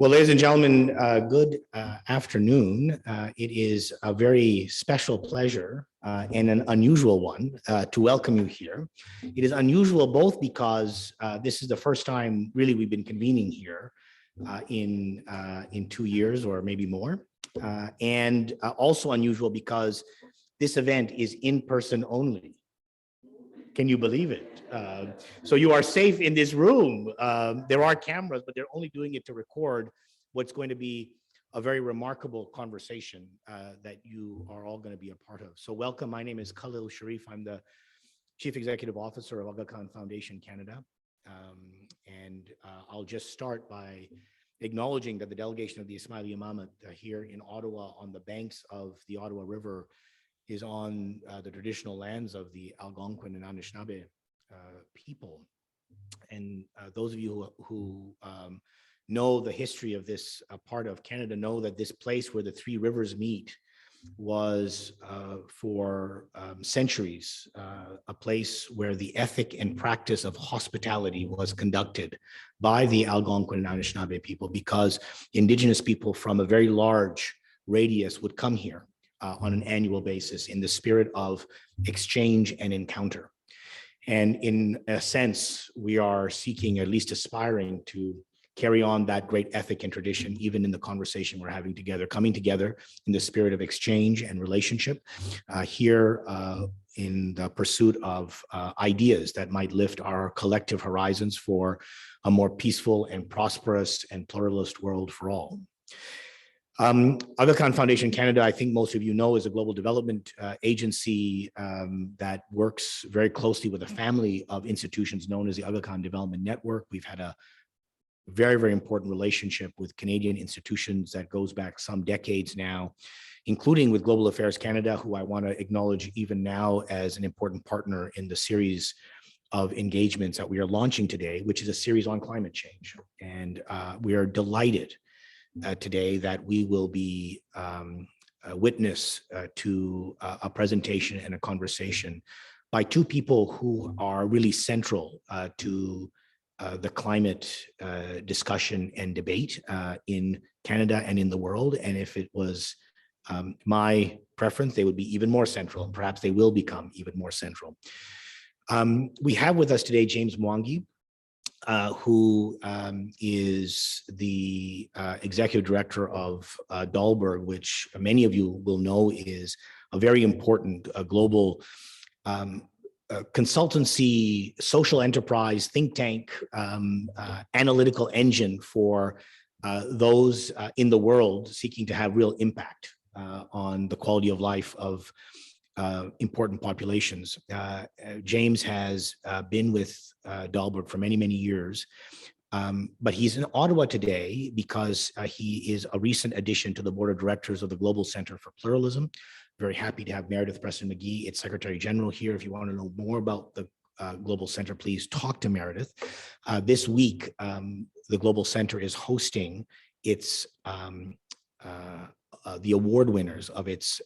Well, ladies and gentlemen, good afternoon. It is a very special pleasure and an unusual one to welcome you here. It is unusual both because this is the first time really we've been convening here in 2 years or maybe more, and also unusual because this event is in person only. Can you believe it? So you are safe in this room. There are cameras, but they're only doing it to record what's going to be a very remarkable conversation that you are all going to be a part of. So welcome. My name is Khalil Shariff. I'm the Chief Executive Officer of Aga Khan Foundation Canada. I'll just start by acknowledging that the delegation of the Ismaili Imamate here in Ottawa on the banks of the Ottawa River is on the traditional lands of the Algonquin and Anishinaabe people. And those of you who know the history of this part of Canada know that this place where the three rivers meet was for centuries a place where the ethic and practice of hospitality was conducted by the Algonquin and Anishinaabe people, because Indigenous people from a very large radius would come here on an annual basis in the spirit of exchange and encounter. And in a sense, we are seeking, at least aspiring, to carry on that great ethic and tradition, even in the conversation we're having together, coming together in the spirit of exchange and relationship here in the pursuit of ideas that might lift our collective horizons for a more peaceful and prosperous and pluralist world for all. Aga Khan Foundation Canada, I think most of you know, is a global development agency that works very closely with a family of institutions known as the Aga Khan Development Network. We've had a very, very important relationship with Canadian institutions that goes back some decades now, including with Global Affairs Canada, who I want to acknowledge even now as an important partner in the series of engagements that we are launching today, which is a series on climate change. And we are delighted today that we will be a witness to a presentation and a conversation by two people who are really central to the climate discussion and debate in Canada and in the world. And if it was my preference, they would be even more central. Perhaps they will become even more central. We have with us today James Mwangi, who is the executive director of Dahlberg, which many of you will know is a very important global consultancy, social enterprise, think tank, analytical engine for those in the world seeking to have real impact on the quality of life of important populations. James has been with Dahlberg for many, many years, but he's in Ottawa today because he is a recent addition to the board of directors of the Global Center for Pluralism. Very happy to have Meredith Preston-McGee, its Secretary General, here. If you want to know more about the Global Center, please talk to Meredith. This week, the Global Center is hosting its the award winners of its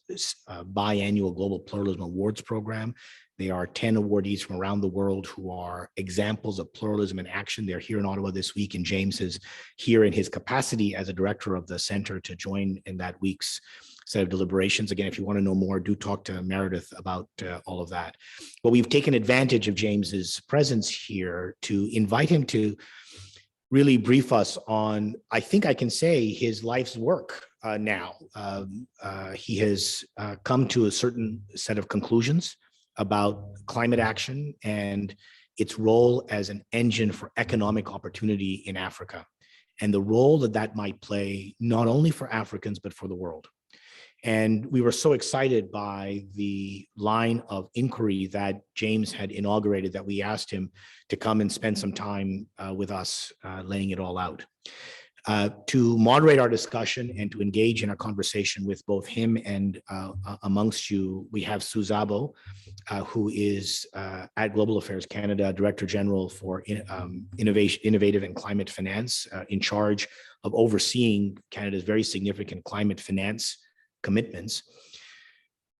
biannual Global Pluralism Awards program. There are 10 awardees from around the world who are examples of pluralism in action. They're here in Ottawa this week, and James is here in his capacity as a director of the center to join in that week's set of deliberations. Again, if you want to know more, do talk to Meredith about all of that. But we've taken advantage of James's presence here to invite him to really brief us on, I think I can say, his life's work now. He has come to a certain set of conclusions about climate action and its role as an engine for economic opportunity in Africa, and the role that that might play not only for Africans, but for the world. And we were so excited by the line of inquiry that James had inaugurated that we asked him to come and spend some time with us, laying it all out. To moderate our discussion and to engage in a conversation with both him and amongst you, we have Sue Szabo, who is at Global Affairs Canada, Director General for Innovative and Climate Finance, in charge of overseeing Canada's very significant climate finance commitments.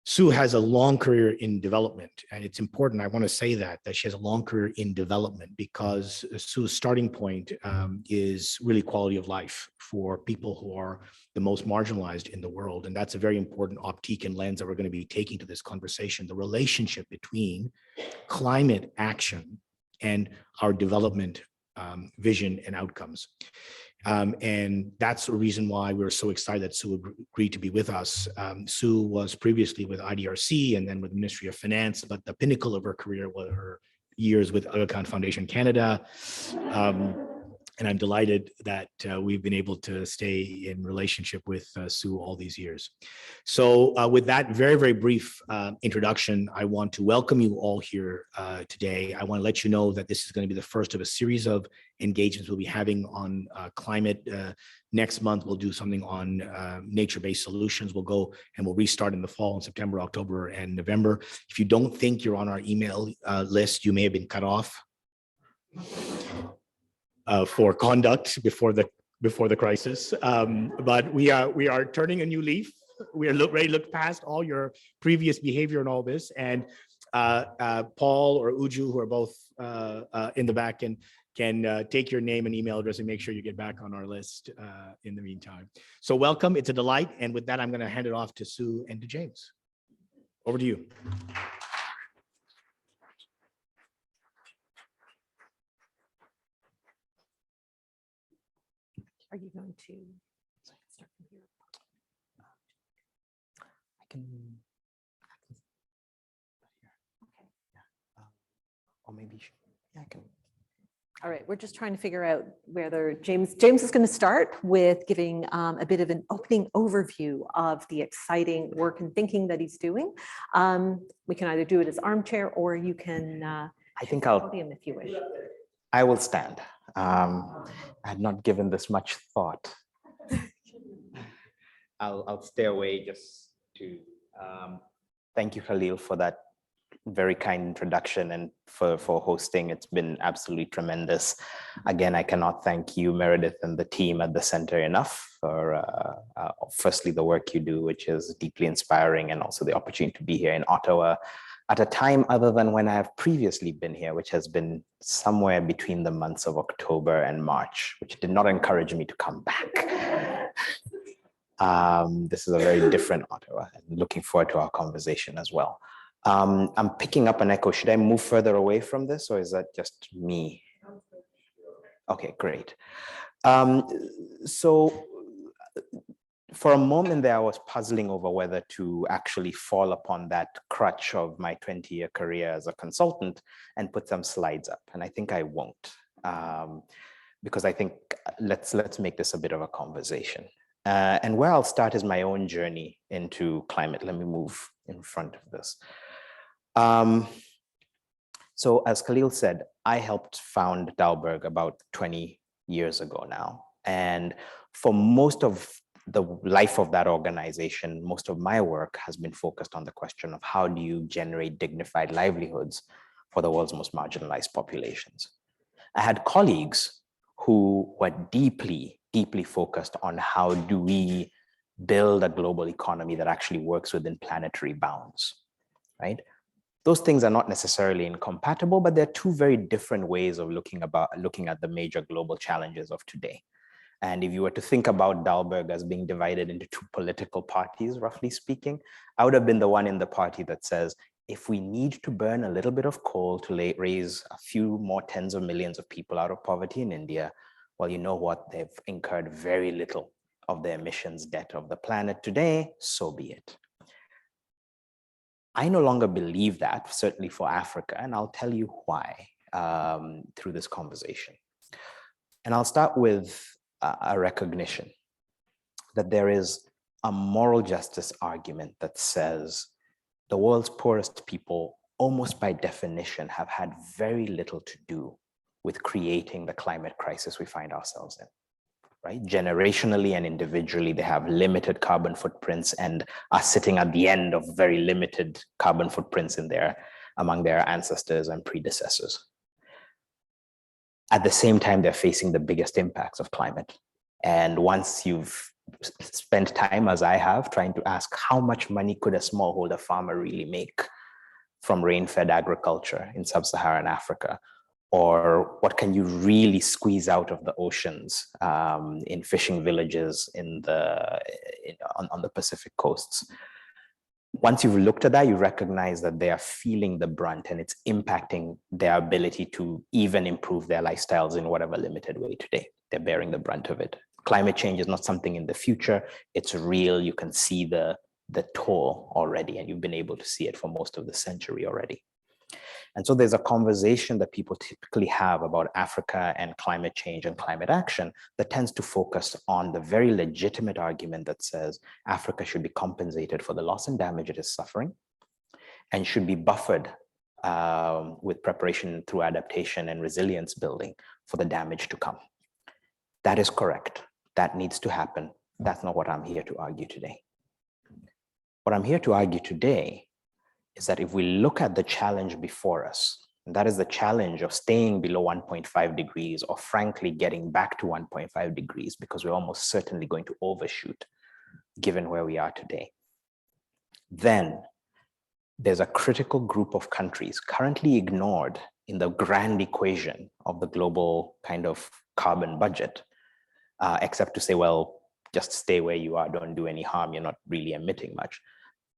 Sue has a long career in development, and it's important. I want to say that she has a long career in development because Sue's starting point is really quality of life for people who are the most marginalized in the world. And that's a very important optique and lens that we're going to be taking to this conversation, the relationship between climate action and our development vision and outcomes. And that's the reason why we're so excited that Sue agreed to be with us. Sue was previously with IDRC and then with the Ministry of Finance, but the pinnacle of her career was her years with Aga Khan Foundation Canada. And I'm delighted that we've been able to stay in relationship with Sue all these years. So with that very, very brief introduction, I want to welcome you all here today. I want to let you know that this is going to be the first of a series of engagements we'll be having on climate. Next month, we'll do something on nature-based solutions. We'll go and we'll restart in the fall in September, October, and November. If you don't think you're on our email list, you may have been cut off for conduct before the crisis, but we are turning a new leaf. We are ready to look past all your previous behavior and all this. And Paul or Uju, who are both in the back, can take your name and email address and make sure you get back on our list in the meantime. So welcome, it's a delight. And with that, I'm going to hand it off to Sue and to James. Over to you. Are you going to start from here? I can Okay. yeah. Or maybe yeah, I can. All right, we're just trying to figure out whether James is going to start with giving a bit of an opening overview of the exciting work and thinking that he's doing. We can either do it as armchair or you can I think I'll podium if you wish. I will stand. I had not given this much thought. I'll stay away just to thank you, Khalil, for that very kind introduction and for hosting. It's been absolutely tremendous. Again, I cannot thank you, Meredith, and the team at the center enough for firstly the work you do, which is deeply inspiring, and also the opportunity to be here in Ottawa at a time other than when I have previously been here, which has been somewhere between the months of October and March, which did not encourage me to come back. This is a very different Ottawa, and looking forward to our conversation as well. I'm picking up an echo. Should I move further away from this, or is that just me? Okay, great. So for a moment there, I was puzzling over whether to actually fall upon that crutch of my 20-year career as a consultant and put some slides up. And I think I won't, because I think let's make this a bit of a conversation. And where I'll start is my own journey into climate. Let me move in front of this. So as Khalil said, I helped found Dalberg about 20 years ago now. And for most of the life of that organization, most of my work has been focused on the question of how do you generate dignified livelihoods for the world's most marginalized populations. I had colleagues who were deeply, deeply focused on how do we build a global economy that actually works within planetary bounds, right? Those things are not necessarily incompatible, but they're two very different ways of looking at the major global challenges of today. And if you were to think about Dalberg as being divided into two political parties, roughly speaking, I would have been the one in the party that says, if we need to burn a little bit of coal to raise a few more tens of millions of people out of poverty in India, well, you know what? They've incurred very little of the emissions debt of the planet today, so be it. I no longer believe that, certainly for Africa, and I'll tell you why through this conversation. And I'll start with a recognition that there is a moral justice argument that says the world's poorest people, almost by definition, have had very little to do with creating the climate crisis we find ourselves in, right? Generationally and individually, they have limited carbon footprints and are sitting at the end of very limited carbon footprints among their ancestors and predecessors. At the same time, they're facing the biggest impacts of climate. And once you've spent time, as I have, trying to ask how much money could a smallholder farmer really make from rain-fed agriculture in sub-Saharan Africa? Or what can you really squeeze out of the oceans in fishing villages on the Pacific coasts? Once you've looked at that, you recognize that they are feeling the brunt and it's impacting their ability to even improve their lifestyles in whatever limited way today. They're bearing the brunt of it. Climate change is not something in the future. It's real. You can see the toll already, and you've been able to see it for most of the century already. And so there's a conversation that people typically have about Africa and climate change and climate action that tends to focus on the very legitimate argument that says Africa should be compensated for the loss and damage it is suffering and should be buffered with preparation through adaptation and resilience building for the damage to come. That is correct. That needs to happen. That's not what I'm here to argue today. What I'm here to argue today is that if we look at the challenge before us, and that is the challenge of staying below 1.5 degrees, or frankly, getting back to 1.5 degrees, because we're almost certainly going to overshoot given where we are today, then there's a critical group of countries currently ignored in the grand equation of the global kind of carbon budget, except to say, well, just stay where you are, don't do any harm, you're not really emitting much,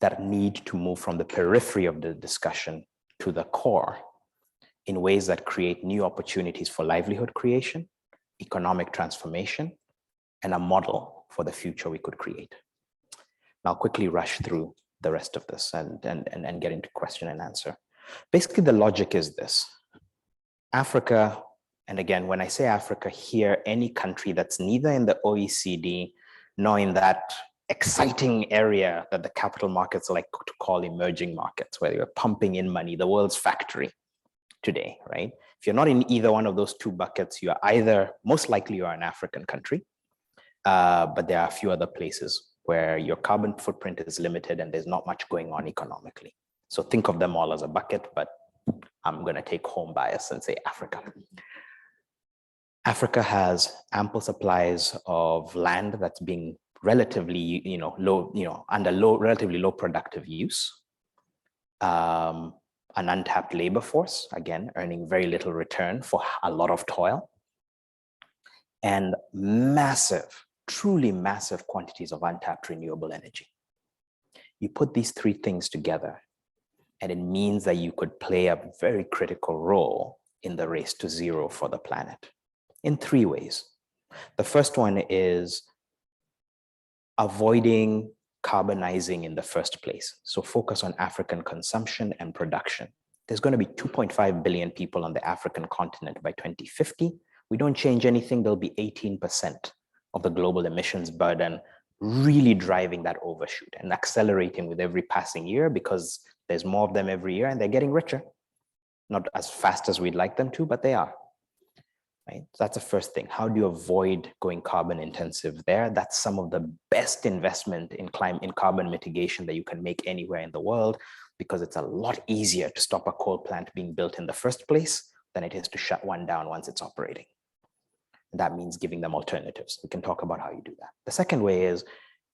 that need to move from the periphery of the discussion to the core in ways that create new opportunities for livelihood creation, economic transformation, and a model for the future we could create. I'll quickly rush through the rest of this and get into question and answer. Basically, the logic is this. Africa, and again, when I say Africa here, any country that's neither in the OECD nor in that exciting area that the capital markets like to call emerging markets, where you're pumping in money, the world's factory today, right? If you're not in either one of those two buckets, you are either, most likely you are an African country, but there are a few other places where your carbon footprint is limited and there's not much going on economically. So think of them all as a bucket, but I'm gonna take home bias and say Africa. Africa has ample supplies of land that's being relatively, relatively low productive use, an untapped labor force, again, earning very little return for a lot of toil, and massive, truly massive quantities of untapped renewable energy. You put these three things together, and it means that you could play a very critical role in the race to zero for the planet in three ways. The first one is avoiding carbonizing in the first place. So focus on African consumption and production. There's going to be 2.5 billion people on the African continent by 2050. We don't change anything, there'll be 18% of the global emissions burden, really driving that overshoot and accelerating with every passing year because there's more of them every year and they're getting richer. Not as fast as we'd like them to, but they are. Right? So that's the first thing. How do you avoid going carbon intensive there? That's some of the best investment in carbon mitigation that you can make anywhere in the world, because it's a lot easier to stop a coal plant being built in the first place than it is to shut one down once it's operating. And that means giving them alternatives. We can talk about how you do that. The second way is,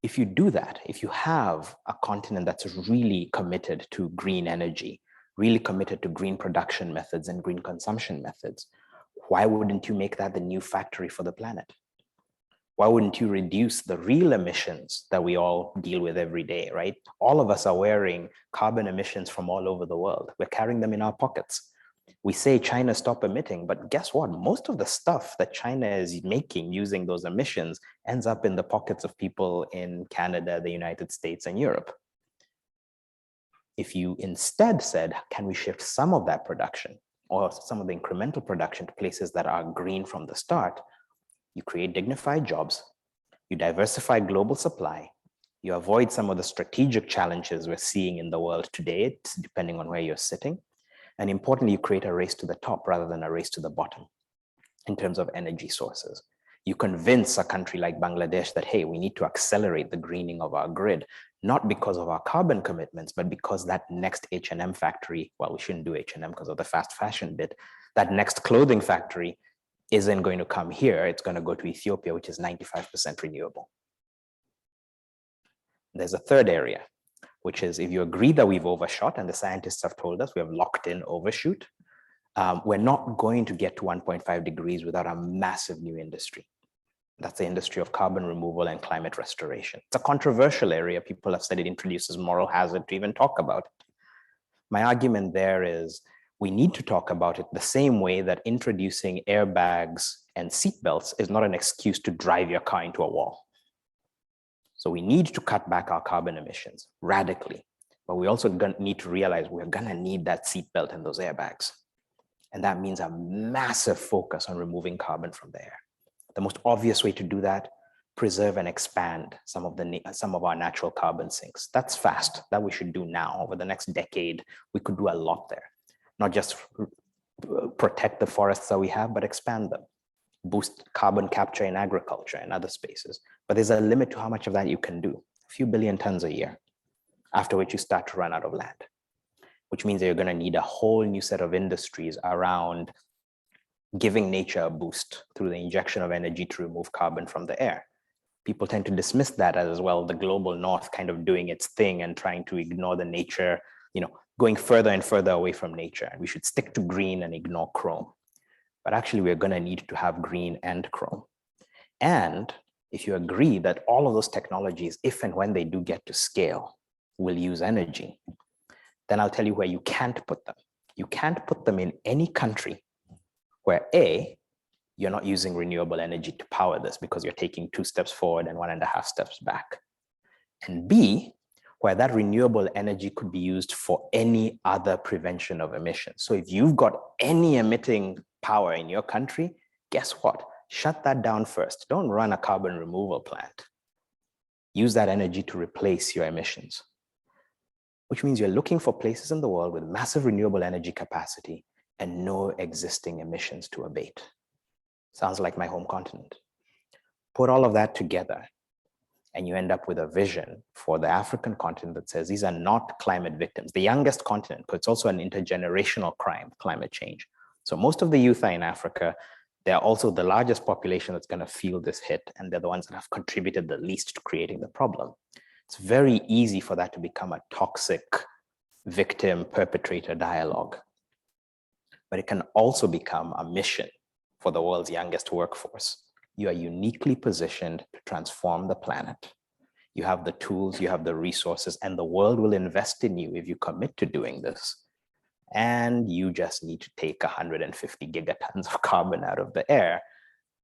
if you do that, if you have a continent that's really committed to green energy, really committed to green production methods and green consumption methods, why wouldn't you make that the new factory for the planet? Why wouldn't you reduce the real emissions that we all deal with every day, right? All of us are wearing carbon emissions from all over the world. We're carrying them in our pockets. We say China stop emitting, but guess what? Most of the stuff that China is making using those emissions ends up in the pockets of people in Canada, the United States, and Europe. If you instead said, can we shift some of that production or some of the incremental production to places that are green from the start, you create dignified jobs, you diversify global supply, you avoid some of the strategic challenges we're seeing in the world today, depending on where you're sitting. And importantly, you create a race to the top rather than a race to the bottom in terms of energy sources. You convince a country like Bangladesh that, hey, we need to accelerate the greening of our grid, not because of our carbon commitments, but because that next H&M factory, well, we shouldn't do H&M because of the fast fashion bit, that next clothing factory isn't going to come here. It's going to go to Ethiopia, which is 95% renewable. There's a third area, which is if you agree that we've overshot, and the scientists have told us we have locked in overshoot, we're not going to get to 1.5 degrees without a massive new industry. That's the industry of carbon removal and climate restoration. It's a controversial area. People have said it introduces moral hazard to even talk about it. My argument there is we need to talk about it the same way that introducing airbags and seatbelts is not an excuse to drive your car into a wall. So we need to cut back our carbon emissions radically, but we also need to realize we're gonna need that seatbelt and those airbags. And that means a massive focus on removing carbon from the air. The most obvious way to do that, preserve and expand some of our natural carbon sinks. That's fast, that we should do now. Over the next decade, we could do a lot there. Not just protect the forests that we have, but expand them. Boost carbon capture in agriculture and other spaces. But there's a limit to how much of that you can do. A few billion tons a year, after which you start to run out of land, which means that you're gonna need a whole new set of industries around giving nature a boost through the injection of energy to remove carbon from the air. People tend to dismiss that as well, the global north kind of doing its thing and trying to ignore the nature, going further and further away from nature. And we should stick to green and ignore chrome. But actually, we're gonna need to have green and chrome. And if you agree that all of those technologies, if and when they do get to scale, will use energy, then I'll tell you where you can't put them. You can't put them in any country where A, you're not using renewable energy to power this because you're taking 2 steps forward and 1.5 steps back. And B, where that renewable energy could be used for any other prevention of emissions. So if you've got any emitting power in your country, guess what? Shut that down first. Don't run a carbon removal plant. Use that energy to replace your emissions, which means you're looking for places in the world with massive renewable energy capacity and no existing emissions to abate. Sounds like my home continent. Put all of that together and you end up with a vision for the African continent that says these are not climate victims, the youngest continent, because it's also an intergenerational crime, climate change. So most of the youth are in Africa. They're also the largest population that's gonna feel this hit, and they're the ones that have contributed the least to creating the problem. It's very easy for that to become a toxic victim-perpetrator dialogue. But it can also become a mission for the world's youngest workforce. You are uniquely positioned to transform the planet. You have the tools, you have the resources, and the world will invest in you if you commit to doing this. And you just need to take 150 gigatons of carbon out of the air,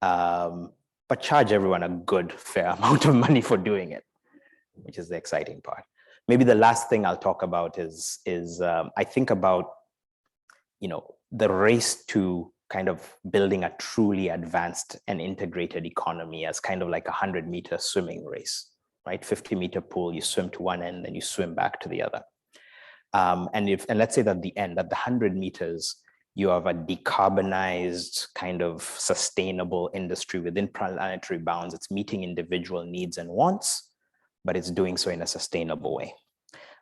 but charge everyone a good, fair amount of money for doing it, which is the exciting part. Maybe the last thing I'll talk about is I think about, the race to kind of building a truly advanced and integrated economy as kind of like a 100-meter swimming race, right? 50-meter pool, you swim to one end, then you swim back to the other. And let's say that at the end, at the 100 meters, you have a decarbonized kind of sustainable industry within planetary bounds. It's meeting individual needs and wants, but it's doing so in a sustainable way.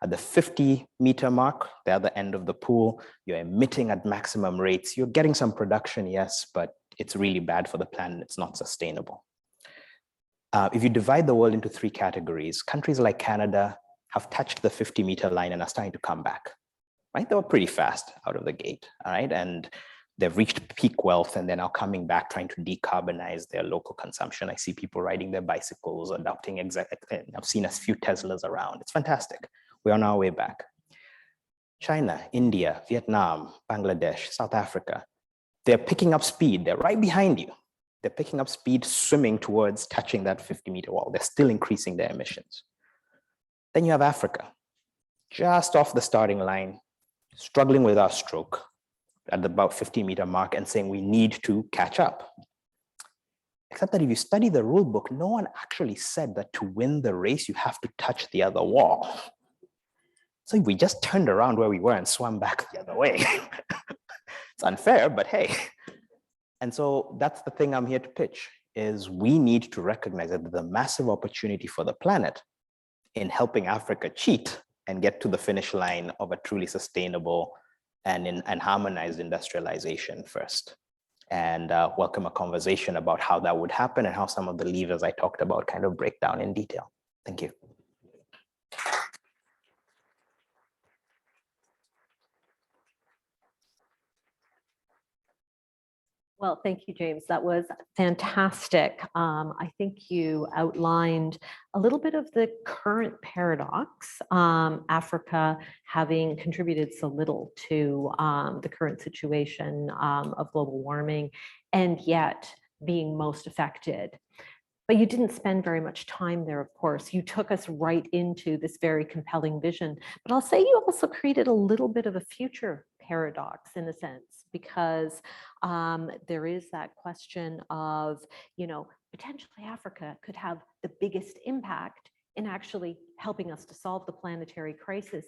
At the 50-meter mark, the other end of the pool, you're emitting at maximum rates. You're getting some production, yes, but it's really bad for the planet. It's not sustainable. If you divide the world into 3 categories, countries like Canada have touched the 50-meter line and are starting to come back, right? They were pretty fast out of the gate, all right? And they've reached peak wealth and they're now coming back trying to decarbonize their local consumption. I see people riding their bicycles, adopting, I've seen a few Teslas around. It's fantastic. We're on our way back. China, India, Vietnam, Bangladesh, South Africa, they're picking up speed. They're right behind you. They're picking up speed, swimming towards touching that 50-meter wall. They're still increasing their emissions. Then you have Africa, just off the starting line, struggling with our stroke at the about 50-meter mark and saying we need to catch up. Except that if you study the rule book, no one actually said that to win the race, you have to touch the other wall. So if we just turned around where we were and swam back the other way, it's unfair, but hey. And so that's the thing I'm here to pitch, is we need to recognize that there's a massive opportunity for the planet in helping Africa cheat and get to the finish line of a truly sustainable and harmonized industrialization first. And welcome a conversation about how that would happen and how some of the levers I talked about kind of break down in detail. Thank you. Well, thank you, James. That was fantastic. I think you outlined a little bit of the current paradox, Africa having contributed so little to the current situation of global warming, and yet being most affected. But you didn't spend very much time there, of course. You took us right into this very compelling vision. But I'll say you also created a little bit of a future paradox in a sense, because there is that question of, potentially Africa could have the biggest impact in actually helping us to solve the planetary crisis,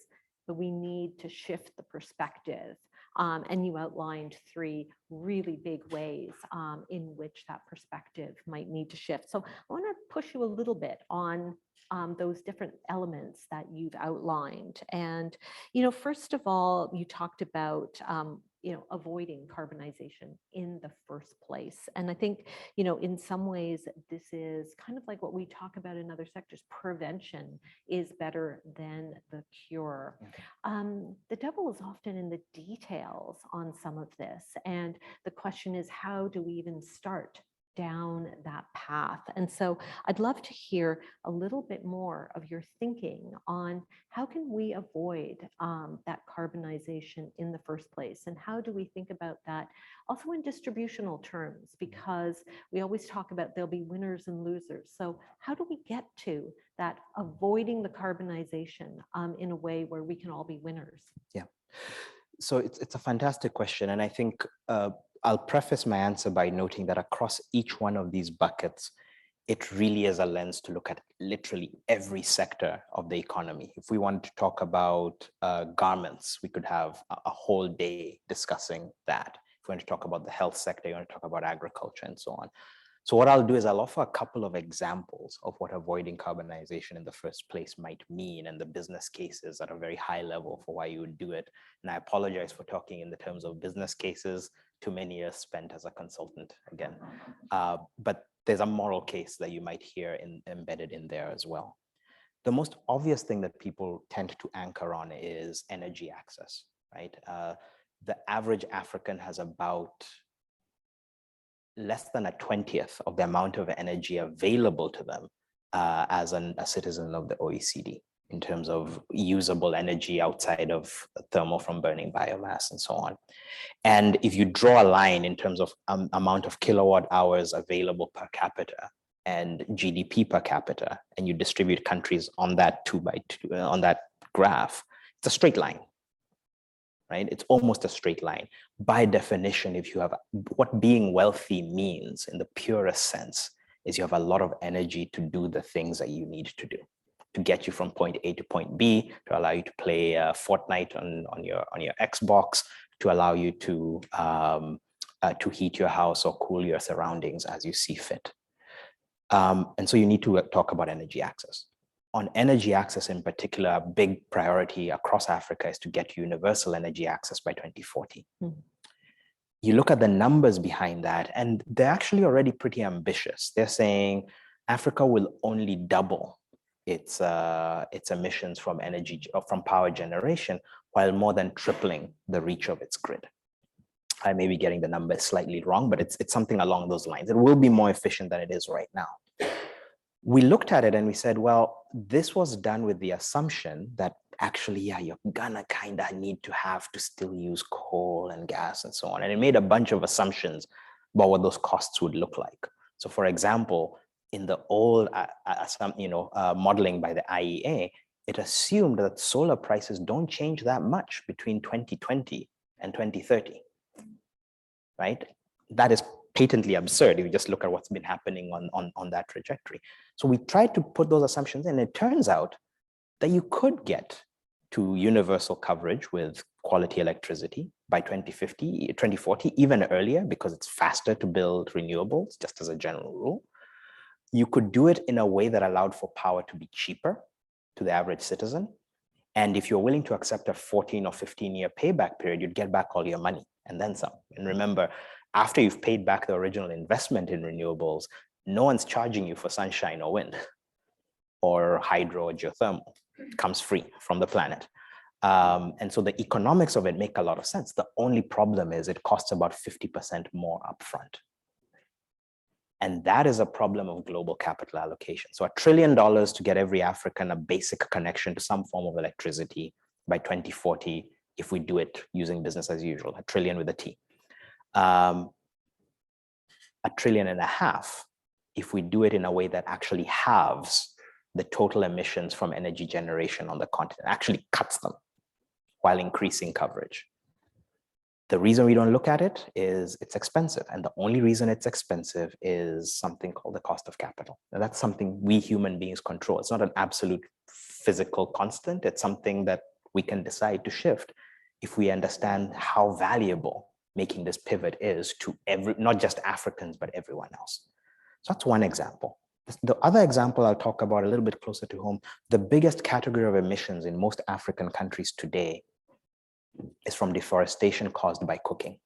but we need to shift the perspective. And you outlined 3 really big ways in which that perspective might need to shift. So I want to push you a little bit on those different elements that you've outlined. And, first of all, you talked about, avoiding carbonization in the first place. And I think, in some ways, this is kind of like what we talk about in other sectors. Prevention is better than the cure. The devil is often in the details on some of this. And the question is, how do we even start down that path? And so I'd love to hear a little bit more of your thinking on how can we avoid that carbonization in the first place, and how do we think about that also in distributional terms, because we always talk about there'll be winners and losers. So how do we get to that avoiding the carbonization in a way where we can all be winners? Yeah. So it's a fantastic question. And I think I'll preface my answer by noting that across each one of these buckets, it really is a lens to look at literally every sector of the economy. If we want to talk about garments, we could have a whole day discussing that. If we want to talk about the health sector, you want to talk about agriculture and so on. So what I'll do is I'll offer a couple of examples of what avoiding carbonization in the first place might mean, and the business cases at a very high level for why you would do it. And I apologize for talking in the terms of business cases. Too many years spent as a consultant again. But there's a moral case that you might hear embedded in there as well. The most obvious thing that people tend to anchor on is energy access, right? The average African has about less than a 20th of the amount of energy available to them as a citizen of the OECD in terms of usable energy outside of thermal from burning biomass and so on. And if you draw a line in terms of amount of kilowatt hours available per capita and GDP per capita, and you distribute countries on that 2x2 on that graph, it's a straight line. Right? It's almost a straight line. By definition, if you have what being wealthy means in the purest sense is you have a lot of energy to do the things that you need to do to get you from point A to point B, to allow you to play Fortnite on your Xbox, to allow you to heat your house or cool your surroundings as you see fit. And so you need to talk about energy access. On energy access in particular, a big priority across Africa is to get universal energy access by 2040. Mm-hmm. You look at the numbers behind that, and they're actually already pretty ambitious. They're saying Africa will only double its emissions from energy or from power generation, while more than tripling the reach of its grid. I may be getting the numbers slightly wrong, but it's something along those lines. It will be more efficient than it is right now. We looked at it and we said, well, this was done with the assumption that actually, yeah, you're gonna kind of need to have to still use coal and gas and so on. And it made a bunch of assumptions about what those costs would look like. So for example, in the old modeling by the IEA, it assumed that solar prices don't change that much between 2020 and 2030, right? That is patently absurd if you just look at what's been happening on that trajectory. So we tried to put those assumptions in. It turns out that you could get to universal coverage with quality electricity by 2040, even earlier, because it's faster to build renewables, just as a general rule. You could do it in a way that allowed for power to be cheaper to the average citizen. And if you're willing to accept a 14 or 15-year payback period, you'd get back all your money and then some. And remember, after you've paid back the original investment in renewables, no one's charging you for sunshine or wind or hydro or geothermal. It comes free from the planet. And so the economics of it make a lot of sense. The only problem is it costs about 50% more upfront. And that is a problem of global capital allocation. So $1 trillion to get every African a basic connection to some form of electricity by 2040, if we do it using business as usual, $1 trillion with a T. $1.5 trillion if we do it in a way that actually halves the total emissions from energy generation on the continent, actually cuts them while increasing coverage. The reason we don't look at it is it's expensive. And the only reason it's expensive is something called the cost of capital. And that's something we human beings control. It's not an absolute physical constant. It's something that we can decide to shift if we understand how valuable making this pivot is to not just Africans, but everyone else. So that's one example. The other example I'll talk about a little bit closer to home, the biggest category of emissions in most African countries today is from deforestation caused by cooking,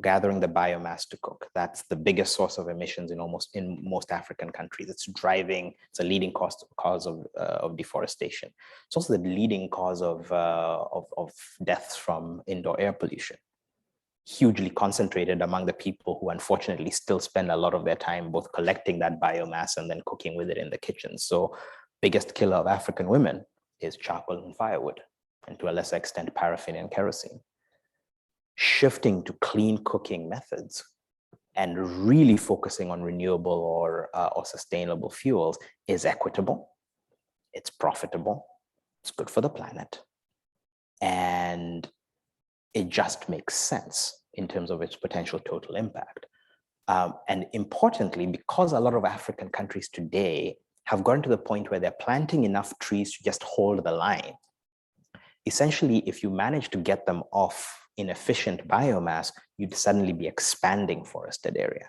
gathering the biomass to cook. That's the biggest source of emissions in most African countries. It's a leading cause of deforestation. It's also the leading cause of deaths from indoor air pollution, hugely concentrated among the people who unfortunately still spend a lot of their time both collecting that biomass and then cooking with it in the kitchen. So biggest killer of African women is charcoal and firewood, and to a lesser extent, paraffin and kerosene. Shifting to clean cooking methods and really focusing on renewable or sustainable fuels is equitable, it's profitable, it's good for the planet, and it just makes sense in terms of its potential total impact. And importantly, because a lot of African countries today have gotten to the point where they're planting enough trees to just hold the line, essentially, if you manage to get them off inefficient biomass, you'd suddenly be expanding forested area.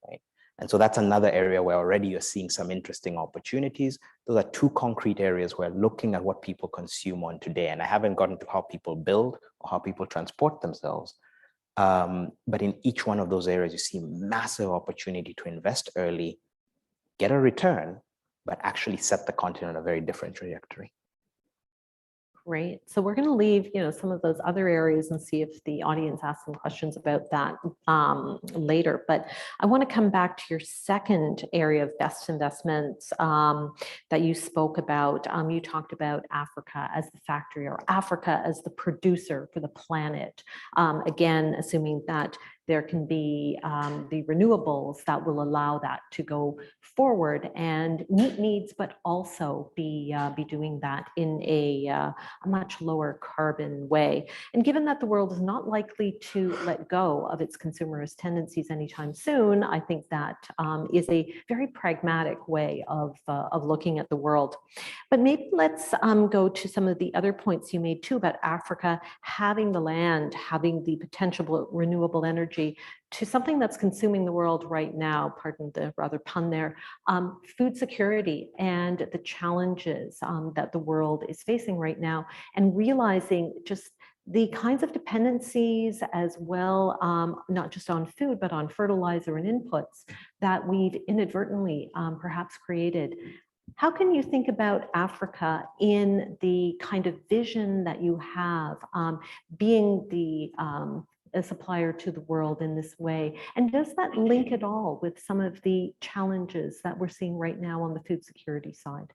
Right? And so that's another area where already you're seeing some interesting opportunities. Those are two concrete areas where looking at what people consume on today, and I haven't gotten to how people build or how people transport themselves. But in each one of those areas, you see massive opportunity to invest early, get a return, but actually set the continent on a very different trajectory. Great. So we're going to leave, some of those other areas and see if the audience asks some questions about that later. But I want to come back to your second area of best investments that you spoke about. You talked about Africa as the factory, or Africa as the producer for the planet. Again, assuming that there can be the renewables that will allow that to go forward and meet needs, but also be doing that in a much lower carbon way. And given that the world is not likely to let go of its consumerist tendencies anytime soon, I think that is a very pragmatic way of looking at the world. But maybe let's go to some of the other points you made too about Africa having the land, having the potential renewable energy to something that's consuming the world right now, pardon the rather pun there, food security and the challenges that the world is facing right now, and realizing just the kinds of dependencies as well, not just on food, but on fertilizer and inputs that we've inadvertently perhaps created. How can you think about Africa in the kind of vision that you have, being a supplier to the world in this way? And does that link at all with some of the challenges that we're seeing right now on the food security side?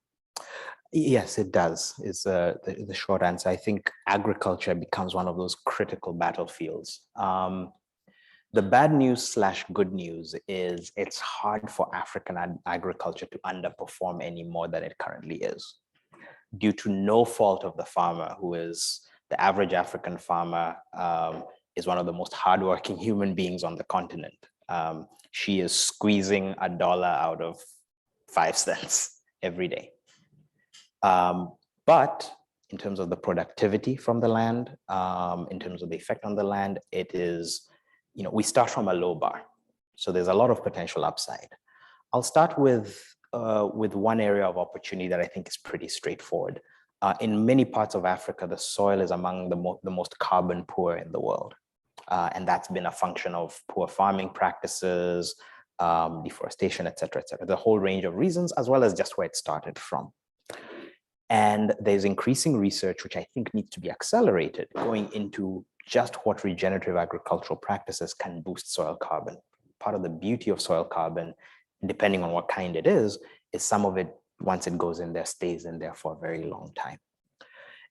Yes, it does, is the short answer. I think agriculture becomes one of those critical battlefields. The bad news / good news is it's hard for African agriculture to underperform any more than it currently is, due to no fault of the farmer, who is the average African farmer, is one of the most hardworking human beings on the continent. She is squeezing $1 out of 5 cents every day. But in terms of the productivity from the land, in terms of the effect on the land, it is, we start from a low bar. So there's a lot of potential upside. I'll start with one area of opportunity that I think is pretty straightforward. In many parts of Africa, the soil is among the most carbon poor in the world. And that's been a function of poor farming practices, deforestation, et cetera, the whole range of reasons, as well as just where it started from. And there's increasing research, which I think needs to be accelerated, going into just what regenerative agricultural practices can boost soil carbon. Part of the beauty of soil carbon, depending on what kind it is some of it, once it goes in there, stays in there for a very long time.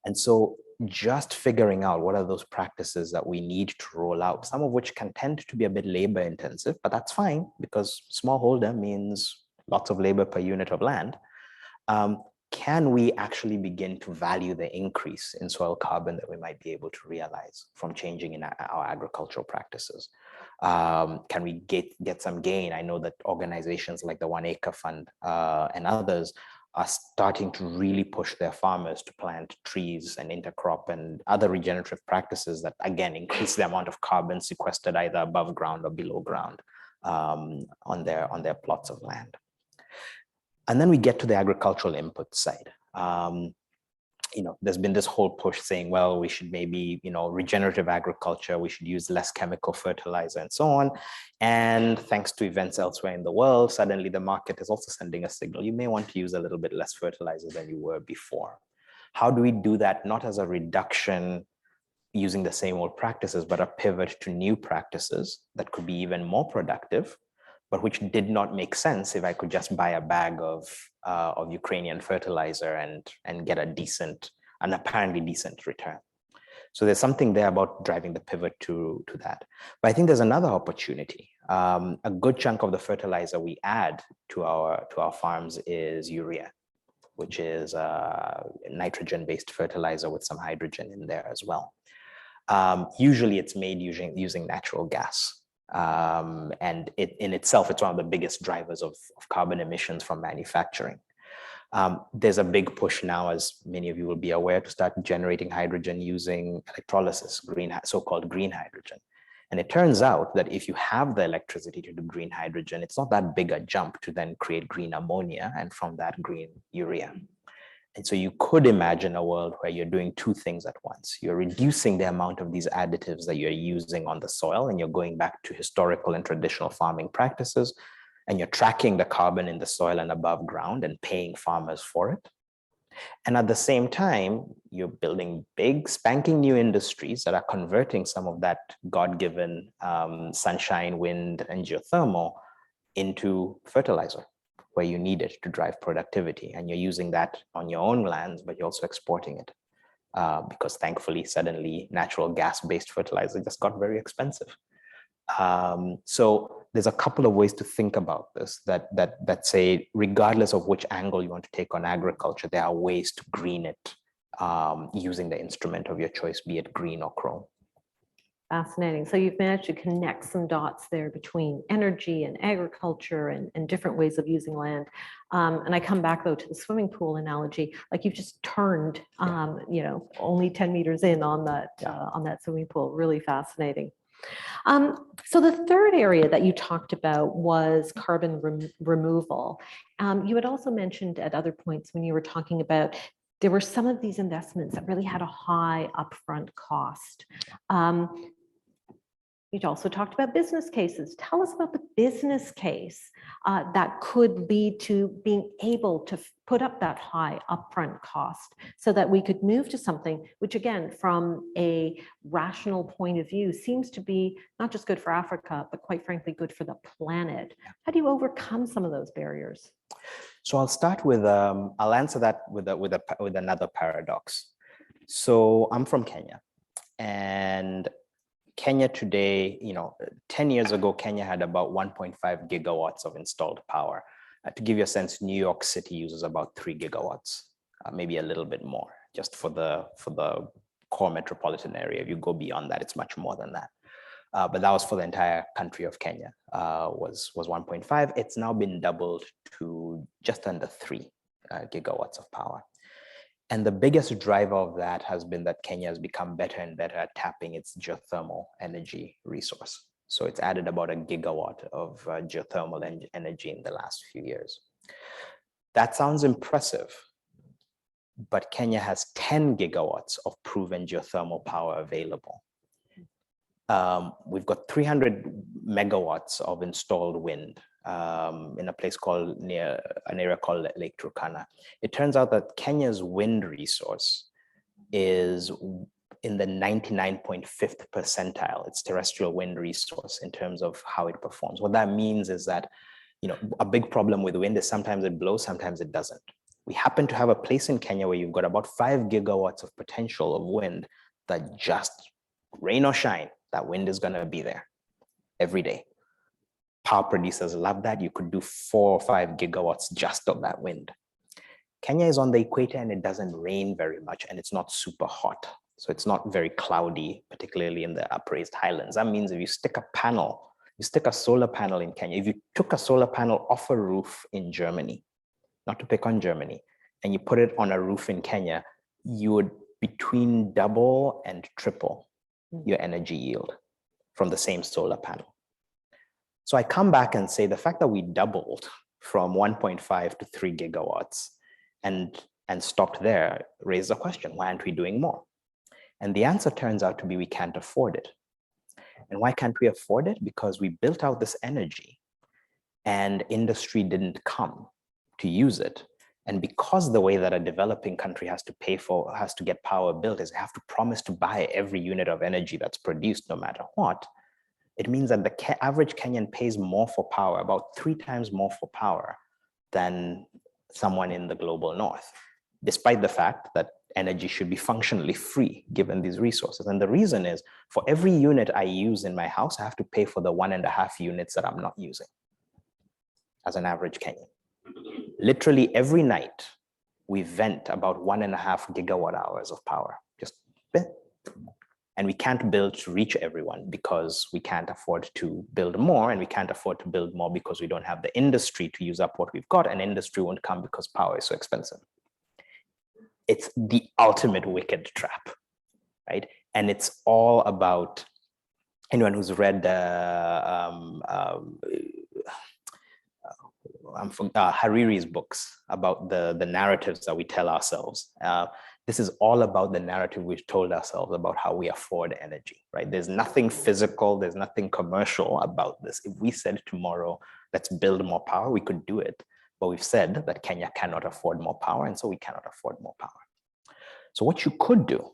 And so just figuring out what are those practices that we need to roll out, some of which can tend to be a bit labor intensive, but that's fine because smallholder means lots of labor per unit of land. Can we actually begin to value the increase in soil carbon that we might be able to realize from changing in our agricultural practices? Can we get some gain? I know that organizations like the 1 Acre Fund and others are starting to really push their farmers to plant trees and intercrop and other regenerative practices that, again, increase the amount of carbon sequestered either above ground or below ground on their plots of land. And then we get to the agricultural input side. There's been this whole push saying, well, we should maybe, regenerative agriculture, we should use less chemical fertilizer and so on. And thanks to events elsewhere in the world, suddenly the market is also sending a signal. You may want to use a little bit less fertilizer than you were before. How do we do that? Not as a reduction using the same old practices, but a pivot to new practices that could be even more productive, but which did not make sense if I could just buy a bag of Ukrainian fertilizer and get an apparently decent return. So there's something there about driving the pivot to that. But I think there's another opportunity. A good chunk of the fertilizer we add to our farms is urea, which is a nitrogen-based fertilizer with some hydrogen in there as well. Usually it's made using natural gas. And in itself, it's one of the biggest drivers of carbon emissions from manufacturing. There's a big push now, as many of you will be aware, to start generating hydrogen using electrolysis, so-called green hydrogen. And it turns out that if you have the electricity to do green hydrogen, it's not that big a jump to then create green ammonia and from that green urea. And so you could imagine a world where you're doing two things at once. You're reducing the amount of these additives that you're using on the soil, and you're going back to historical and traditional farming practices, and you're tracking the carbon in the soil and above ground and paying farmers for it. And at the same time, you're building big spanking new industries that are converting some of that God-given sunshine, wind, and geothermal into fertilizer, where you need it to drive productivity. And you're using that on your own lands, but you're also exporting it because thankfully, suddenly natural gas-based fertilizer just got very expensive. So there's a couple of ways to think about this that say, regardless of which angle you want to take on agriculture, there are ways to green it using the instrument of your choice, be it green or chrome. Fascinating. So you've managed to connect some dots there between energy and agriculture and different ways of using land. And I come back though to the swimming pool analogy, like you've just turned, only 10 meters in on that swimming pool. Really fascinating. So the third area that you talked about was carbon removal. You had also mentioned at other points when you were talking about there were some of these investments that really had a high upfront cost. You also talked about business cases. Tell us about the business case that could lead to being able to put up that high upfront cost so that we could move to something which, again, from a rational point of view, seems to be not just good for Africa, but quite frankly, good for the planet. How do you overcome some of those barriers? So I'll start with, I'll answer that with another paradox. So I'm from Kenya, and Kenya today, 10 years ago, Kenya had about 1.5 gigawatts of installed power. To give you a sense, New York City uses about 3 gigawatts, maybe a little bit more, just for the core metropolitan area. If you go beyond that, it's much more than that. But that was for the entire country of Kenya, was 1.5. It's now been doubled to just under 3 gigawatts of power. And the biggest driver of that has been that Kenya has become better and better at tapping its geothermal energy resource. So it's added about 1 gigawatt of geothermal energy in the last few years. That sounds impressive, but Kenya has 10 gigawatts of proven geothermal power available. We've got 300 megawatts of installed wind in a place called near an area called Lake Turkana. It turns out that Kenya's wind resource is in the 99.5th percentile, its terrestrial wind resource in terms of how it performs. What that means is that, a big problem with wind is sometimes it blows, sometimes it doesn't. We happen to have a place in Kenya where you've got about 5 gigawatts of potential of wind that just rain or shine, that wind is gonna be there every day. Power producers love that. You could do 4 or 5 gigawatts just of that wind. Kenya is on the equator and it doesn't rain very much and it's not super hot. So it's not very cloudy, particularly in the upraised highlands. That means if you stick a solar panel in Kenya, if you took a solar panel off a roof in Germany, not to pick on Germany, and you put it on a roof in Kenya, you would between double and triple your energy yield from the same solar panel. So I come back and say the fact that we doubled from 1.5 to 3 gigawatts and stopped there raised the question, why aren't we doing more? And the answer turns out to be we can't afford it. And why can't we afford it? Because we built out this energy and industry didn't come to use it. And because the way that a developing country has to get power built is they have to promise to buy every unit of energy that's produced no matter what, it means that the average Kenyan pays more for power, about 3 times more for power than someone in the global north, despite the fact that energy should be functionally free given these resources. And the reason is for every unit I use in my house, I have to pay for the 1.5 units that I'm not using as an average Kenyan. Literally every night, we vent about 1.5 gigawatt hours of power, and we can't build to reach everyone because we can't afford to build more, and we can't afford to build more because we don't have the industry to use up what we've got, and industry won't come because power is so expensive. It's the ultimate wicked trap, right? And it's all about anyone who's read Hariri's books about the narratives that we tell ourselves. This is all about the narrative we've told ourselves about how we afford energy, right? There's nothing physical, there's nothing commercial about this. If we said tomorrow, let's build more power, we could do it. But we've said that Kenya cannot afford more power, and so we cannot afford more power. So what you could do,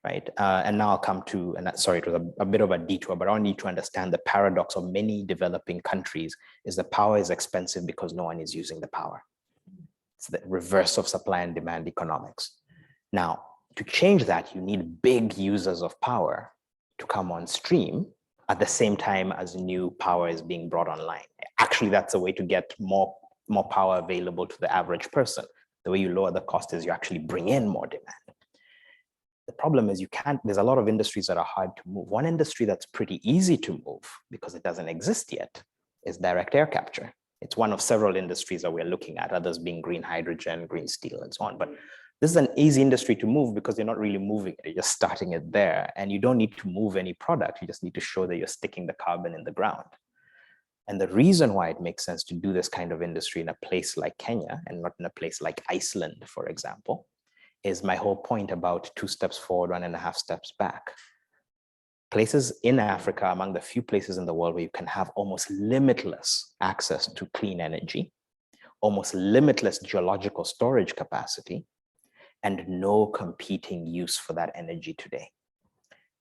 right? And now I'll come to, and sorry, it was a bit of a detour, but I need to understand the paradox of many developing countries is the power is expensive because no one is using the power. It's the reverse of supply and demand economics. Now, to change that, you need big users of power to come on stream at the same time as new power is being brought online. Actually, that's a way to get more power available to the average person. The way you lower the cost is you actually bring in more demand. The problem is there's a lot of industries that are hard to move. One industry that's pretty easy to move because it doesn't exist yet is direct air capture. It's one of several industries that we're looking at, others being green hydrogen, green steel, and so on. But this is an easy industry to move because you're not really moving it, you're just starting it there. And you don't need to move any product, you just need to show that you're sticking the carbon in the ground. And the reason why it makes sense to do this kind of industry in a place like Kenya and not in a place like Iceland, for example, is my whole point about 2 steps forward, 1.5 steps back. Places in Africa, among the few places in the world where you can have almost limitless access to clean energy, almost limitless geological storage capacity, and no competing use for that energy today.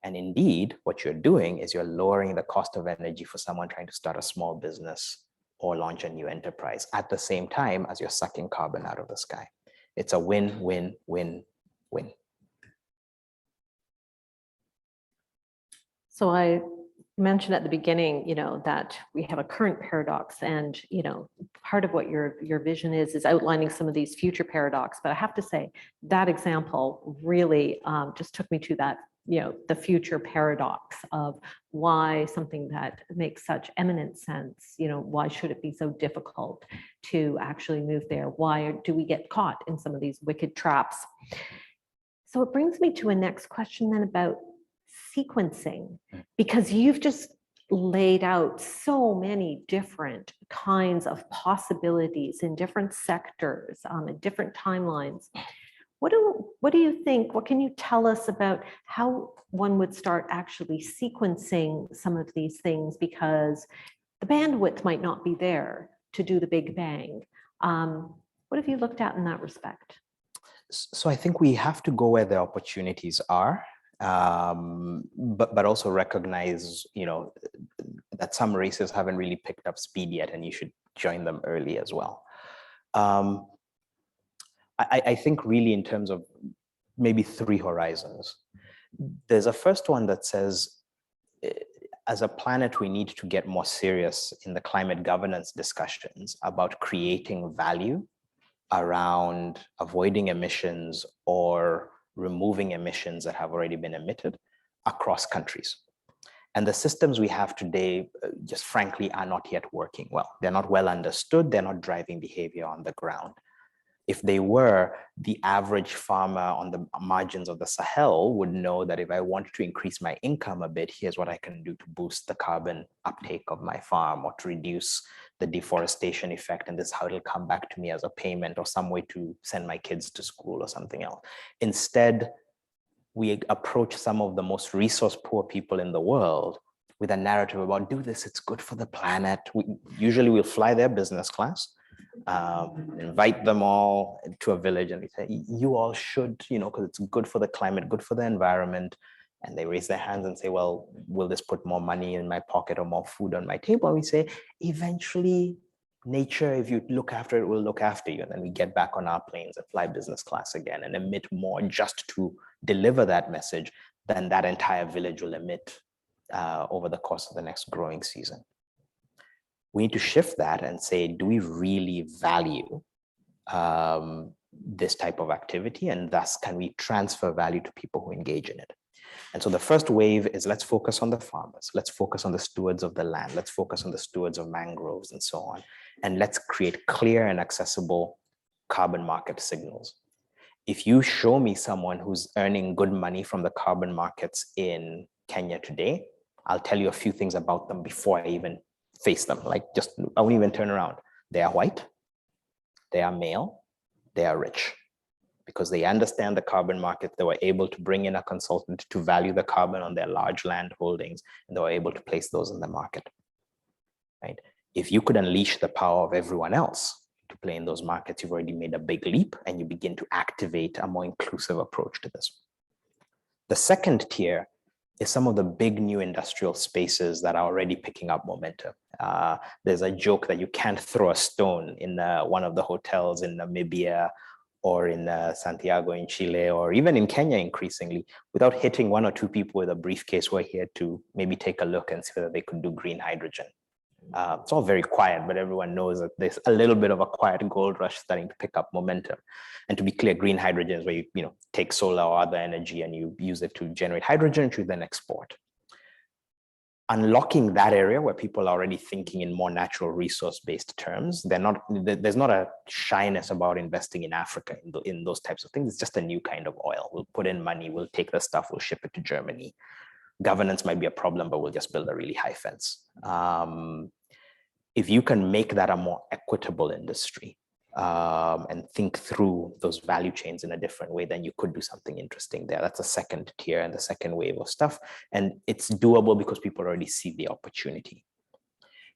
And indeed, what you're doing is you're lowering the cost of energy for someone trying to start a small business or launch a new enterprise at the same time as you're sucking carbon out of the sky. It's a win, win, win, win. So I mentioned at the beginning, that we have a current paradox, and, part of what your vision is outlining some of these future paradoxes. But I have to say that example really just took me to that, the future paradox of why something that makes such eminent sense, why should it be so difficult to actually move there? Why do we get caught in some of these wicked traps? So it brings me to a next question then about sequencing, because you've just laid out so many different kinds of possibilities in different sectors, at different timelines. What do you think? What can you tell us about how one would start actually sequencing some of these things? Because the bandwidth might not be there to do the big bang. What have you looked at in that respect? So I think we have to go where the opportunities are, but also recognize, that some races haven't really picked up speed yet, and you should join them early as well. I think really in terms of maybe 3 horizons. There's a first one that says, as a planet, we need to get more serious in the climate governance discussions about creating value around avoiding emissions or removing emissions that have already been emitted across countries. And the systems we have today, just frankly, are not yet working well. They're not well understood. They're not driving behavior on the ground. If they were, the average farmer on the margins of the Sahel would know that if I want to increase my income a bit, here's what I can do to boost the carbon uptake of my farm or to reduce the deforestation effect. And this is how it'll come back to me as a payment or some way to send my kids to school or something else. Instead, we approach some of the most resource poor people in the world with a narrative about do this, it's good for the planet. Usually we'll fly their business class, invite them all to a village and we say, you all should, because it's good for the climate, good for the environment. And they raise their hands and say, well, will this put more money in my pocket or more food on my table? And we say, eventually nature, if you look after it, will look after you. And then we get back on our planes and fly business class again and emit more just to deliver that message than that entire village will emit over the course of the next growing season. We need to shift that and say, do we really value this type of activity? And thus, can we transfer value to people who engage in it? And so the first wave is let's focus on the farmers. Let's focus on the stewards of the land. Let's focus on the stewards of mangroves and so on. And let's create clear and accessible carbon market signals. If you show me someone who's earning good money from the carbon markets in Kenya today, I'll tell you a few things about them before I even face them. I won't even turn around. They are white, they are male, they are rich. Because they understand the carbon market, they were able to bring in a consultant to value the carbon on their large land holdings, and they were able to place those in the market, right? If you could unleash the power of everyone else to play in those markets, you've already made a big leap and you begin to activate a more inclusive approach to this. The second tier is some of the big new industrial spaces that are already picking up momentum. There's a joke that you can't throw a stone in one of the hotels in Namibia or in Santiago in Chile, or even in Kenya increasingly, without hitting 1 or 2 people with a briefcase who are here to maybe take a look and see whether they could do green hydrogen. It's all very quiet, but everyone knows that there's a little bit of a quiet gold rush starting to pick up momentum. And to be clear, green hydrogen is where you take solar or other energy and you use it to generate hydrogen, which you then export. Unlocking that area where people are already thinking in more natural resource-based terms, there's not a shyness about investing in Africa in those types of things. It's just a new kind of oil. We'll put in money, we'll take the stuff, we'll ship it to Germany. Governance might be a problem, but we'll just build a really high fence. If you can make that a more equitable industry and think through those value chains in a different way, then you could do something interesting there. That's a second tier and the second wave of stuff. And it's doable because people already see the opportunity.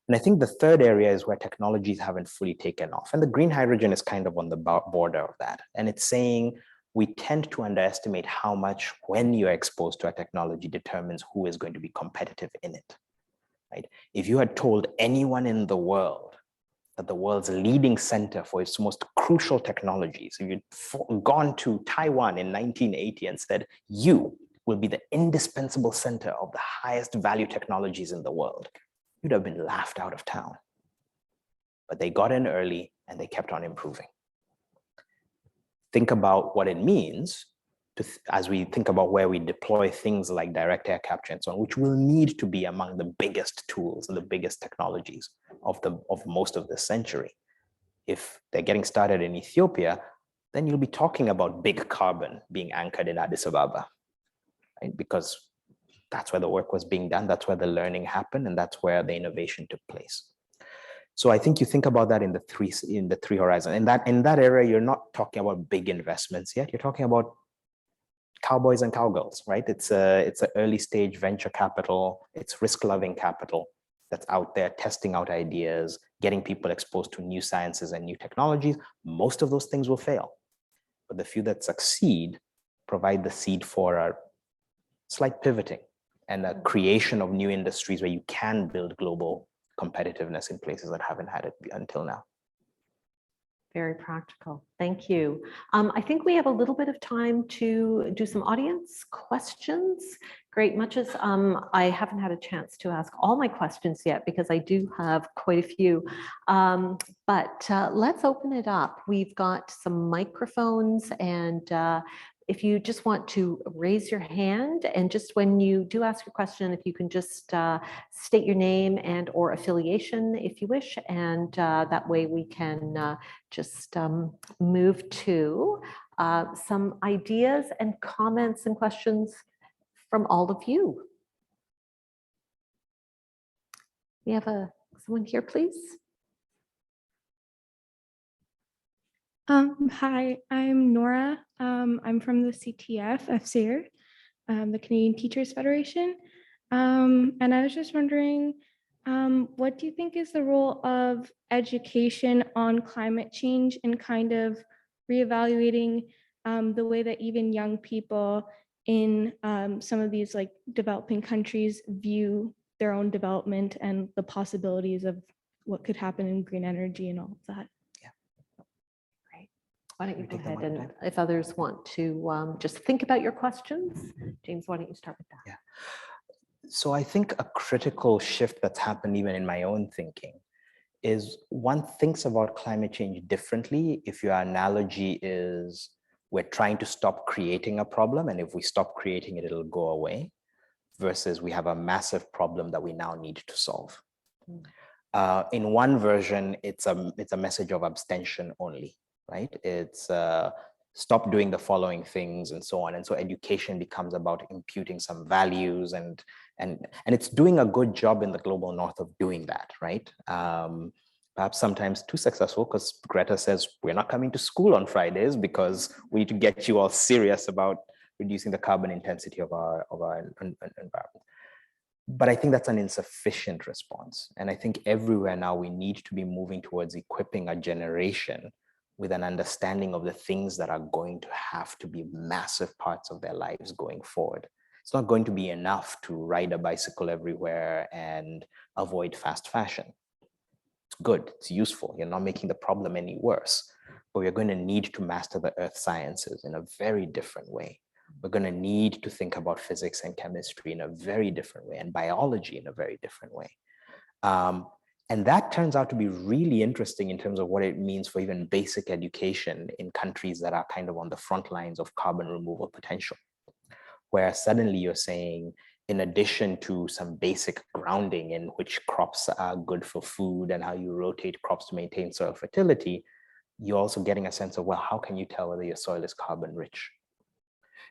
And I think the third area is where technologies haven't fully taken off. And the green hydrogen is kind of on the border of that. And it's saying we tend to underestimate how much, when you're exposed to a technology, determines who is going to be competitive in it. Right? If you had told anyone in the world that the world's leading center for its most crucial technologies, if you'd gone to Taiwan in 1980 and said, you will be the indispensable center of the highest value technologies in the world, you'd have been laughed out of town. But they got in early and they kept on improving. Think about what it means as we think about where we deploy things like direct air capture and so on, which will need to be among the biggest tools and the biggest technologies of most of this century. If they're getting started in Ethiopia, then you'll be talking about big carbon being anchored in Addis Ababa, right? Because that's where the work was being done, that's where the learning happened, and that's where the innovation took place. So I think you think about that in the three horizons. In that area, you're not talking about big investments yet. You're talking about cowboys and cowgirls, right? It's a early stage venture capital. It's risk-loving capital. that's out there testing out ideas, getting people exposed to new sciences and new technologies, most of those things will fail. But the few that succeed provide the seed for a slight pivoting and a creation of new industries where you can build global competitiveness in places that haven't had it until now. Very practical. Thank you. I think we have a little bit of time to do some audience questions. Great. Much as I haven't had a chance to ask all my questions yet because I do have quite a few, but let's open it up. We've got some microphones, and if you just want to raise your hand, and just when you do ask your question, if you can just state your name and or affiliation if you wish, and that way we can just move to some ideas and comments and questions from all of you. We have someone here, please. Hi, I'm Nora. I'm from the CTF, FCR, the Canadian Teachers Federation. And I was just wondering, what do you think is the role of education on climate change and kind of reevaluating the way that even young people in some of these like developing countries view their own development and the possibilities of what could happen in green energy and all of that? Why don't you go ahead, and if others want to just think about your questions, James, why don't you start with that? Yeah. So I think a critical shift that's happened even in my own thinking is one thinks about climate change differently if your analogy is we're trying to stop creating a problem, and if we stop creating it, it'll go away, versus we have a massive problem that we now need to solve. In one version, it's a message of abstention only. Right? It's stop doing the following things and so on. And so education becomes about imputing some values, and it's doing a good job in the global north of doing that, right? Perhaps sometimes too successful, because Greta says we're not coming to school on Fridays because we need to get you all serious about reducing the carbon intensity of our environment. But I think that's an insufficient response. And I think everywhere now we need to be moving towards equipping a generation with an understanding of the things that are going to have to be massive parts of their lives going forward. It's not going to be enough to ride a bicycle everywhere and avoid fast fashion. It's good, it's useful. You're not making the problem any worse, but we're going to need to master the earth sciences in a very different way. We're going to need to think about physics and chemistry in a very different way, and biology in a very different way. And that turns out to be really interesting in terms of what it means for even basic education in countries that are kind of on the front lines of carbon removal potential, where suddenly you're saying, in addition to some basic grounding in which crops are good for food and how you rotate crops to maintain soil fertility, you're also getting a sense of, well, how can you tell whether your soil is carbon rich?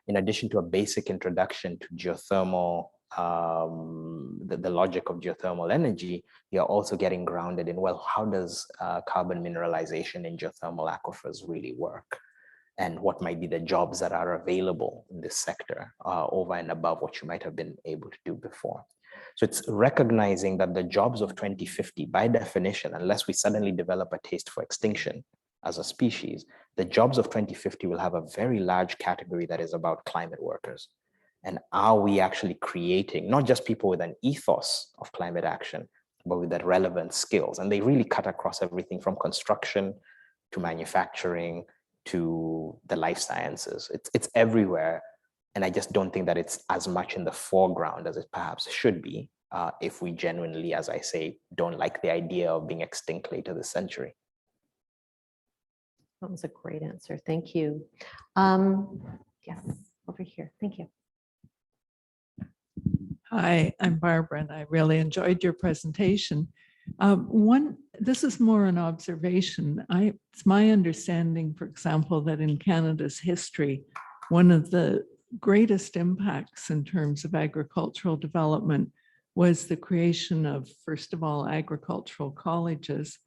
In addition to a basic introduction to geothermal, the logic of geothermal energy, you're also getting grounded in, well, how does carbon mineralization in geothermal aquifers really work? And what might be the jobs that are available in this sector over and above what you might have been able to do before. So it's recognizing that the jobs of 2050, by definition, unless we suddenly develop a taste for extinction as a species, the jobs of 2050 will have a very large category that is about climate workers. And are we actually creating not just people with an ethos of climate action, but with that relevant skills? And they really cut across everything from construction to manufacturing to the life sciences. It's everywhere. And I just don't think that it's as much in the foreground as it perhaps should be if we genuinely, as I say, don't like the idea of being extinct later this century. That was a great answer. Thank you. Yes, over here. Thank you. Hi, I'm Barbara, and I really enjoyed your presentation. This is more an observation. It's my understanding, for example, that in Canada's history, one of the greatest impacts in terms of agricultural development was the creation of, first of all, agricultural colleges,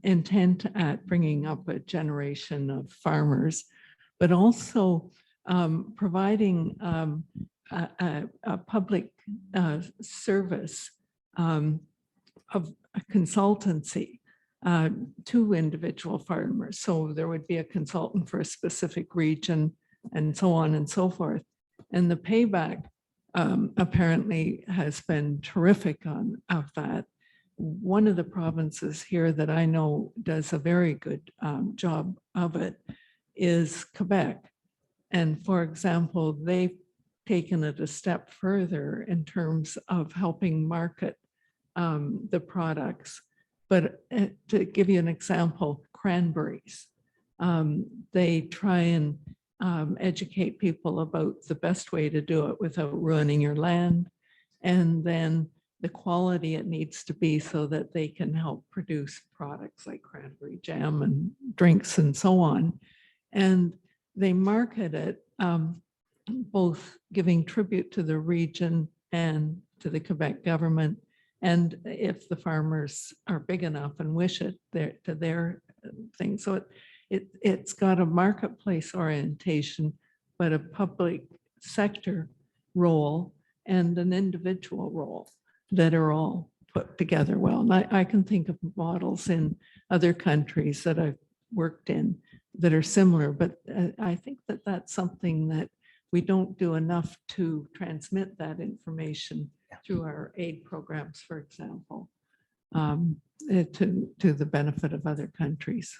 intent at bringing up a generation of farmers, but also providing a public service of a consultancy to individual farmers. So there would be a consultant for a specific region and so on and so forth. And the payback apparently has been terrific of that. One of the provinces here that I know does a very good job of it is Quebec. And for example, they've taken it a step further in terms of helping market the products. But to give you an example, cranberries. They try and educate people about the best way to do it without ruining your land, and then the quality it needs to be so that they can help produce products like cranberry jam and drinks and so on. And they market it both giving tribute to the region and to the Quebec government. And if the farmers are big enough and wish it, to their thing. So it's got a marketplace orientation, but a public sector role and an individual role that are all put together well. And I can think of models in other countries that I've worked in that are similar, but I think that that's something that we don't do enough to transmit that information through our aid programs, for example, to the benefit of other countries.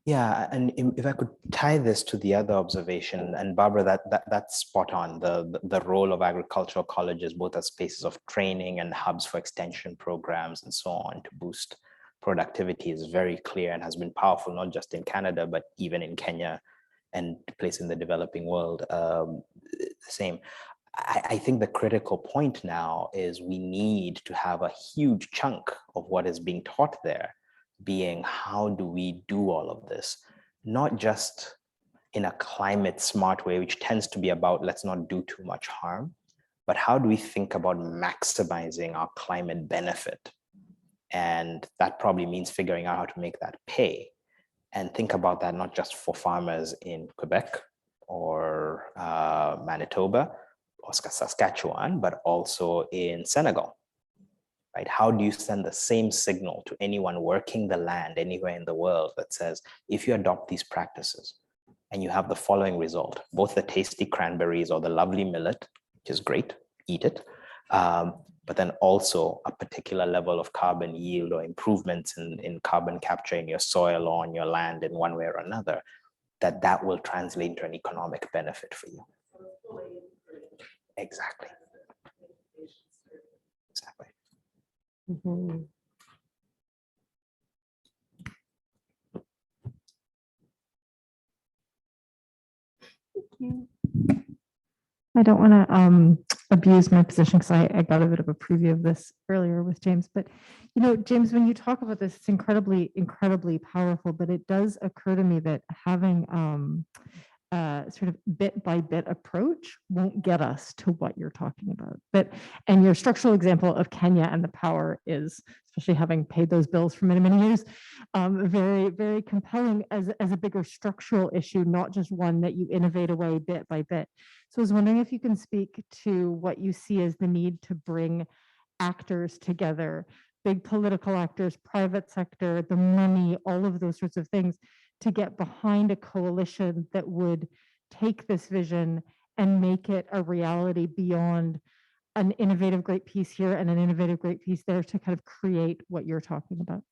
Yeah, and if I could tie this to the other observation, and Barbara, that's spot on. The role of agricultural colleges, both as spaces of training and hubs for extension programs and so on to boost productivity, is very clear and has been powerful, not just in Canada, but even in Kenya and place in the developing world. The same. I think the critical point now is we need to have a huge chunk of what is being taught there being, how do we do all of this? Not just in a climate smart way, which tends to be about let's not do too much harm, but how do we think about maximizing our climate benefit? And that probably means figuring out how to make that pay. And think about that not just for farmers in Quebec or Manitoba or Saskatchewan, but also in Senegal. Right? How do you send the same signal to anyone working the land anywhere in the world that says, if you adopt these practices and you have the following result, both the tasty cranberries or the lovely millet, which is great, eat it, but then also a particular level of carbon yield or improvements in carbon capture in your soil or on your land in one way or another, that will translate into an economic benefit for you. Exactly. Exactly. Mm-hmm. Thank you. I don't want to abuse my position because I got a bit of a preview of this earlier with James, but you know, James, when you talk about this, it's incredibly, incredibly powerful, but it does occur to me that having sort of bit by bit approach won't get us to what you're talking about. But, and your structural example of Kenya and the power is, especially having paid those bills for many, many years, very, very compelling as a bigger structural issue, not just one that you innovate away bit by bit. So I was wondering if you can speak to what you see as the need to bring actors together, big political actors, private sector, the money, all of those sorts of things, to get behind a coalition that would take this vision and make it a reality beyond an innovative great piece here and an innovative great piece there, to kind of create what you're talking about.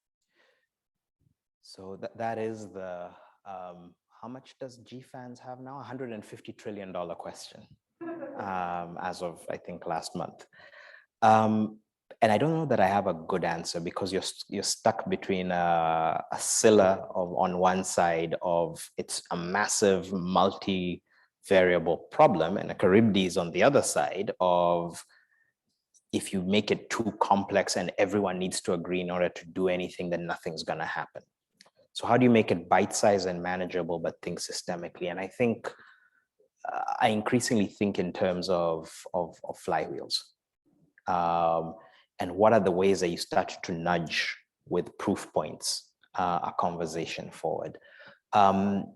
So that is the, how much does GFANS have now? $150 trillion question as of, I think, last month. And I don't know that I have a good answer, because you're stuck between a Scylla on one side of it's a massive multi-variable problem, and a Charybdis on the other side of, if you make it too complex and everyone needs to agree in order to do anything, then nothing's going to happen. So how do you make it bite-sized and manageable, but think systemically? And I think I increasingly think in terms of flywheels. And what are the ways that you start to nudge with proof points a conversation forward? One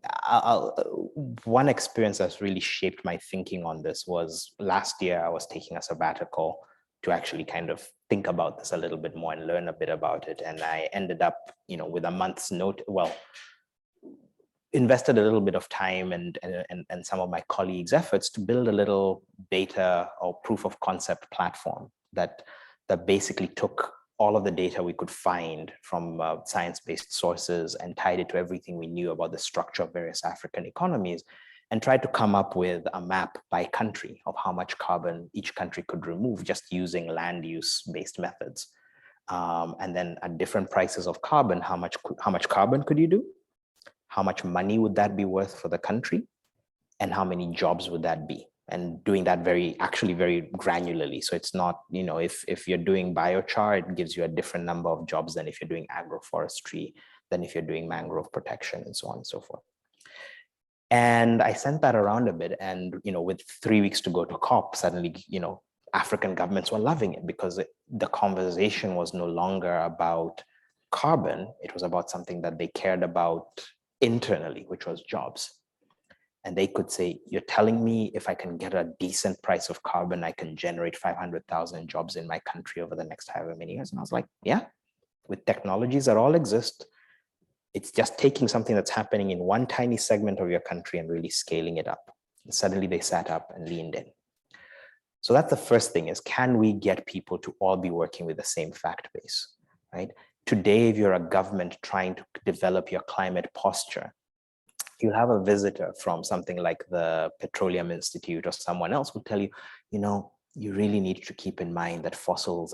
experience that's really shaped my thinking on this was last year. I was taking a sabbatical to actually kind of think about this a little bit more and learn a bit about it. And I ended up, with a month's note, invested a little bit of time and some of my colleagues' efforts to build a little beta or proof of concept platform that basically took all of the data we could find from science-based sources and tied it to everything we knew about the structure of various African economies, and tried to come up with a map by country of how much carbon each country could remove just using land use-based methods. And then at different prices of carbon, how much carbon could you do? How much money would that be worth for the country? And how many jobs would that be? And doing that actually very granularly. So it's not, if you're doing biochar, it gives you a different number of jobs than if you're doing agroforestry, than if you're doing mangrove protection and so on and so forth. And I sent that around a bit, and with 3 weeks to go to COP, suddenly African governments were loving it, because the conversation was no longer about carbon. It was about something that they cared about internally, which was jobs. And they could say, you're telling me if I can get a decent price of carbon, I can generate 500,000 jobs in my country over the next however many years. And I was like, yeah, with technologies that all exist, it's just taking something that's happening in one tiny segment of your country and really scaling it up. And suddenly they sat up and leaned in. So that's the first thing, is can we get people to all be working with the same fact base, right? Today, if you're a government trying to develop your climate posture, you'll have a visitor from something like the Petroleum Institute or someone else who tell you, you really need to keep in mind that fossil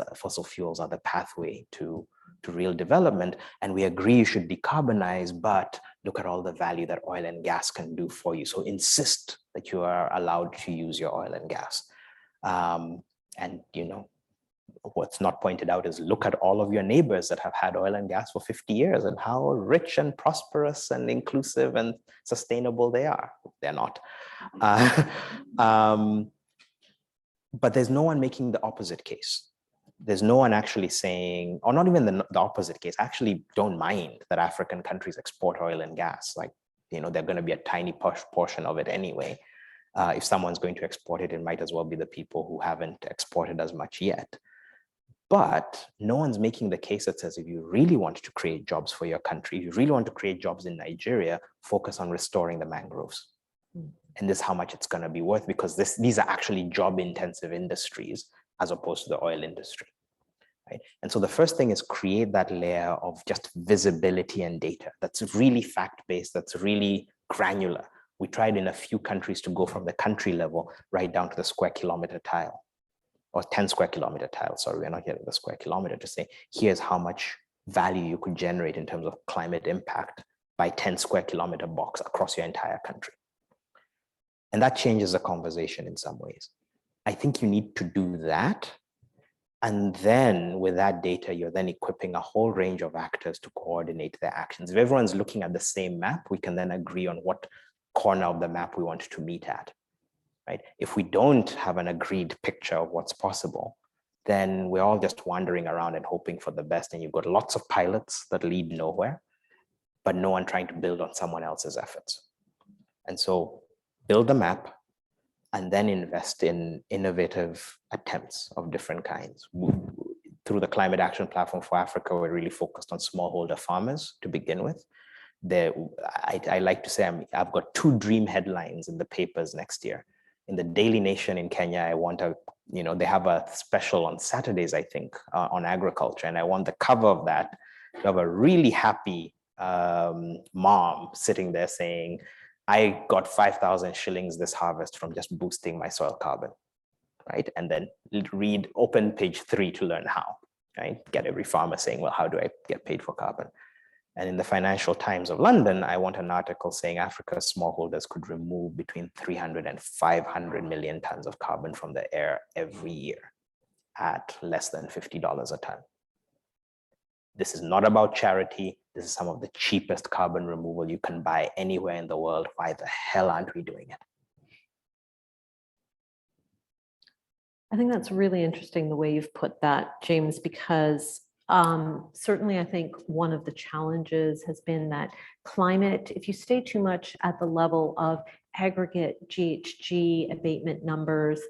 fuels are the pathway to real development. And we agree you should decarbonize, but look at all the value that oil and gas can do for you. So insist that you are allowed to use your oil and gas. What's not pointed out is look at all of your neighbors that have had oil and gas for 50 years and how rich and prosperous and inclusive and sustainable they are. They're not. But there's no one making the opposite case. There's no one actually saying, or not even the opposite case, I actually don't mind that African countries export oil and gas. Like, they're going to be a tiny portion of it anyway. If someone's going to export it, it might as well be the people who haven't exported as much yet. But no one's making the case that says, if you really want to create jobs for your country, if you really want to create jobs in Nigeria, focus on restoring the mangroves. And this is how much it's going to be worth, because these are actually job-intensive industries as opposed to the oil industry, right? And so the first thing is create that layer of just visibility and data that's really fact-based, that's really granular. We tried in a few countries to go from the country level right down to the square kilometer tile, or 10 square kilometer tile. Sorry, we're not here at the square kilometer, to say, here's how much value you could generate in terms of climate impact by 10 square kilometer box across your entire country. And that changes the conversation in some ways. I think you need to do that. And then with that data, you're then equipping a whole range of actors to coordinate their actions. If everyone's looking at the same map, we can then agree on what corner of the map we want to meet at, right? If we don't have an agreed picture of what's possible, then we're all just wandering around and hoping for the best. And you've got lots of pilots that lead nowhere, but no one trying to build on someone else's efforts. And so build a map and then invest in innovative attempts of different kinds. Through the Climate Action Platform for Africa, we're really focused on smallholder farmers to begin with. I like to say I've got 2 dream headlines in the papers next year. In the Daily Nation in Kenya, I want they have a special on Saturdays, I think, on agriculture. And I want the cover of that to have a really happy mom sitting there saying, I got 5,000 shillings this harvest from just boosting my soil carbon, right? And then open page 3 to learn how, right? Get every farmer saying, well, how do I get paid for carbon? And in the Financial Times of London, I want an article saying Africa's smallholders could remove between 300 and 500 million tons of carbon from the air every year at less than $50 a ton. This is not about charity. This is some of the cheapest carbon removal you can buy anywhere in the world. Why the hell aren't we doing it? I think that's really interesting the way you've put that, James, because certainly I think one of the challenges has been that climate, if you stay too much at the level of aggregate GHG abatement numbers,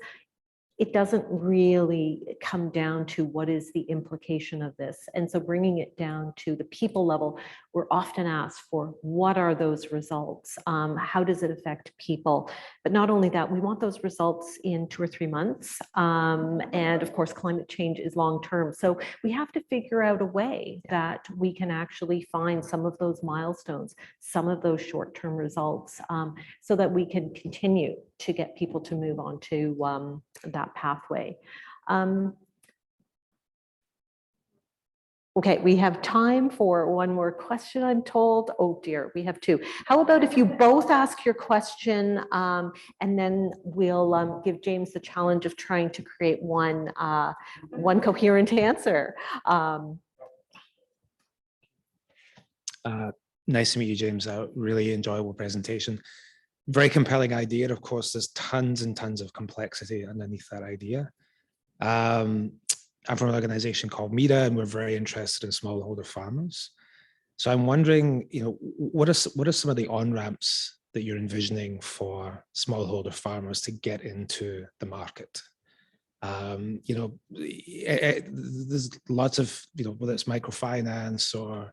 it doesn't really come down to what is the implication of this. And so bringing it down to the people level, we're often asked for what are those results? How does it affect people? But not only that, we want those results in 2 or 3 months. And of course, climate change is long term. So we have to figure out a way that we can actually find some of those milestones, some of those short-term results, so that we can continue to get people to move on to that pathway. Okay, we have time for one more question, I'm told. Oh dear, we have 2. How about if you both ask your question, and then we'll give James the challenge of trying to create one coherent answer. Nice to meet you, James. Really enjoyable presentation. Very compelling idea. Of course, there's tons and tons of complexity underneath that idea. I'm from an organization called MEDA, and we're very interested in smallholder farmers. So I'm wondering, what are some of the on-ramps that you're envisioning for smallholder farmers to get into the market? There's lots of, whether it's microfinance or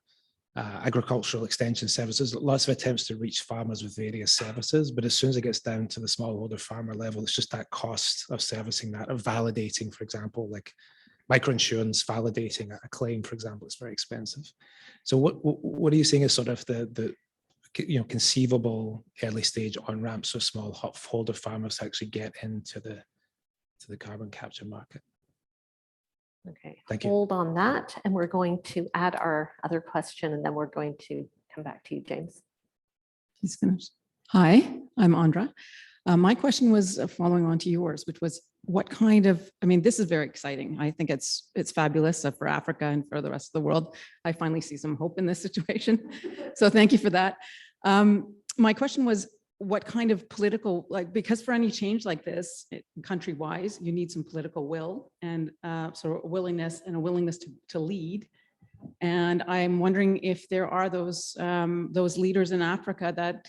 agricultural extension services, lots of attempts to reach farmers with various services, but as soon as it gets down to the smallholder farmer level, it's just that cost of servicing that, of validating, for example, like microinsurance, validating a claim, for example, it's very expensive. So what are you seeing as sort of the conceivable early stage on ramps for smallholder farmers to actually get into the carbon capture market? Okay, thank you. Hold on that, and we're going to add our other question, and then we're going to come back to you, James. He's finished. Hi, I'm Andra. My question was following on to yours, which was what kind of, this is very exciting. I think it's fabulous for Africa and for the rest of the world. I finally see some hope in this situation. So thank you for that. My question was, what kind of political, because for any change like this, country-wise, you need some political will and so a willingness to lead. And I'm wondering if there are those leaders in Africa that,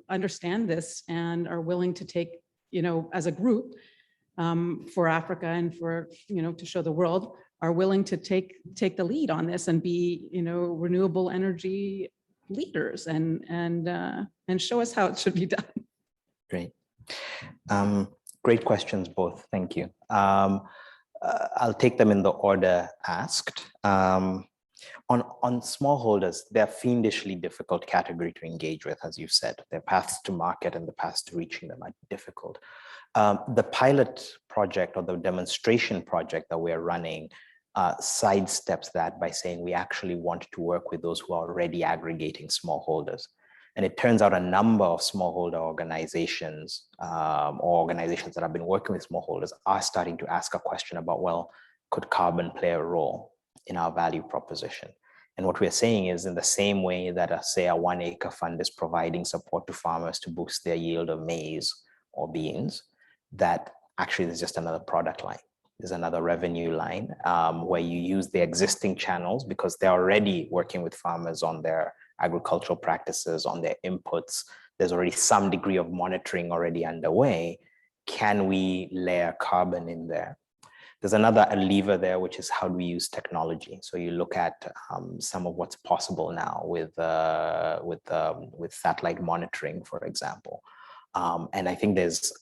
understand this and are willing to take, as a group for Africa and for, to show the world, are willing to take the lead on this and be, renewable energy leaders and show us how it should be done. Great. Great questions, both. Thank you. I'll take them in the order asked. On smallholders, they're a fiendishly difficult category to engage with, as you've said. Their paths to market and the paths to reaching them are difficult. The pilot project or the demonstration project that we're running sidesteps that by saying we actually want to work with those who are already aggregating smallholders. And it turns out a number of smallholder organizations or organizations that have been working with smallholders are starting to ask a question about, well, could carbon play a role in our value proposition? And what we're saying is, in the same way that say a 1 acre fund is providing support to farmers to boost their yield of maize or beans, that actually there's just another product line. There's another revenue line where you use the existing channels because they're already working with farmers on their agricultural practices, on their inputs. There's already some degree of monitoring already underway. Can we layer carbon in there? There's another lever there, which is how do we use technology? So you look at some of what's possible now with satellite monitoring, for example. And I think there's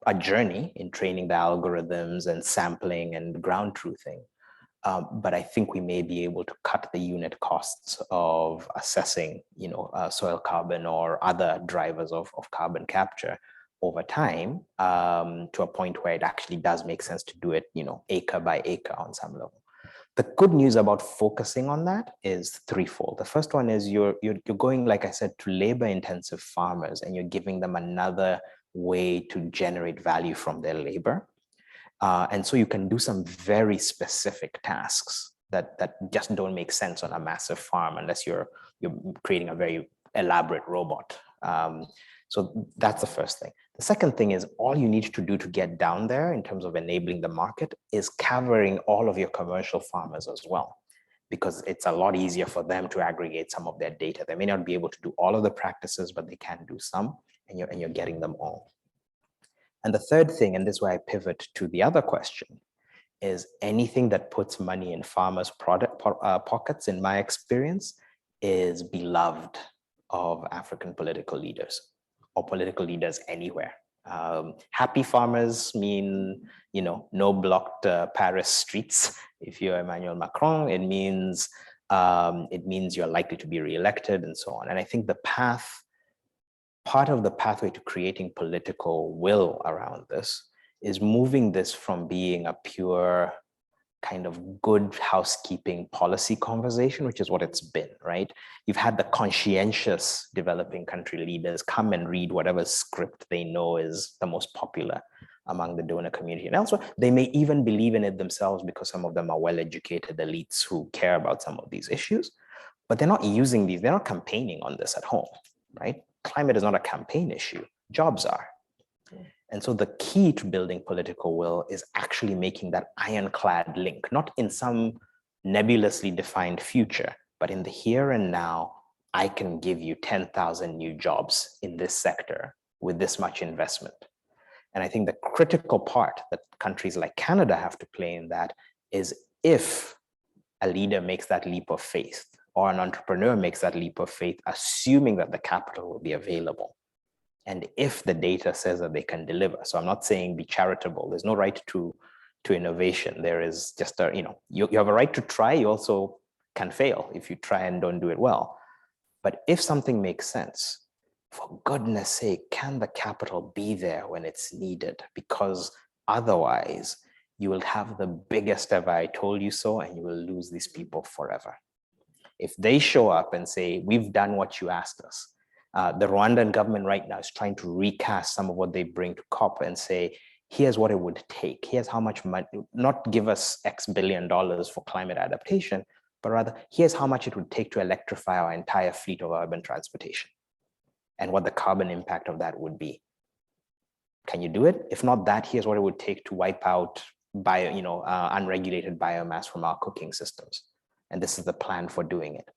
a journey in training the algorithms and sampling and ground truthing. But I think we may be able to cut the unit costs of assessing, soil carbon or other drivers of carbon capture over time to a point where it actually does make sense to do it, acre by acre on some level. The good news about focusing on that is threefold. The first one is you're going, like I said, to labor-intensive farmers, and you're giving them another way to generate value from their labor. And so you can do some very specific tasks that just don't make sense on a massive farm unless you're creating a very elaborate robot. So that's the first thing. The second thing is all you need to do to get down there in terms of enabling the market is covering all of your commercial farmers as well, because it's a lot easier for them to aggregate some of their data. They may not be able to do all of the practices, but they can do some, and you're getting them all. And the third thing, and this is where I pivot to the other question, is anything that puts money in farmers' pockets, in my experience, is beloved of African political leaders or political leaders anywhere. Happy farmers mean, no blocked Paris streets. If you're Emmanuel Macron, it means you're likely to be reelected and so on. And I think part of the pathway to creating political will around this is moving this from being a pure kind of good housekeeping policy conversation, which is what it's been, right? You've had the conscientious developing country leaders come and read whatever script they know is the most popular among the donor community. And elsewhere, they may even believe in it themselves because some of them are well-educated elites who care about some of these issues, but they're not using these, they're not campaigning on this at home, right? Climate is not a campaign issue, jobs are. And so the key to building political will is actually making that ironclad link, not in some nebulously defined future, but in the here and now. I can give you 10,000 new jobs in this sector with this much investment. And I think the critical part that countries like Canada have to play in that is if a leader makes that leap of faith or an entrepreneur makes that leap of faith, assuming that the capital will be available. And if the data says that they can deliver. So I'm not saying be charitable. There's no right to innovation. There is just you have a right to try. You also can fail if you try and don't do it well. But if something makes sense, for goodness sake, can the capital be there when it's needed? Because otherwise you will have the biggest ever I told you so, and you will lose these people forever. If they show up and say, we've done what you asked us, the Rwandan government right now is trying to recast some of what they bring to COP and say, here's what it would take. Here's how much money, not give us X billion dollars for climate adaptation, but rather here's how much it would take to electrify our entire fleet of urban transportation and what the carbon impact of that would be. Can you do it? If not that, here's what it would take to wipe out unregulated biomass from our cooking systems. And this is the plan for doing it.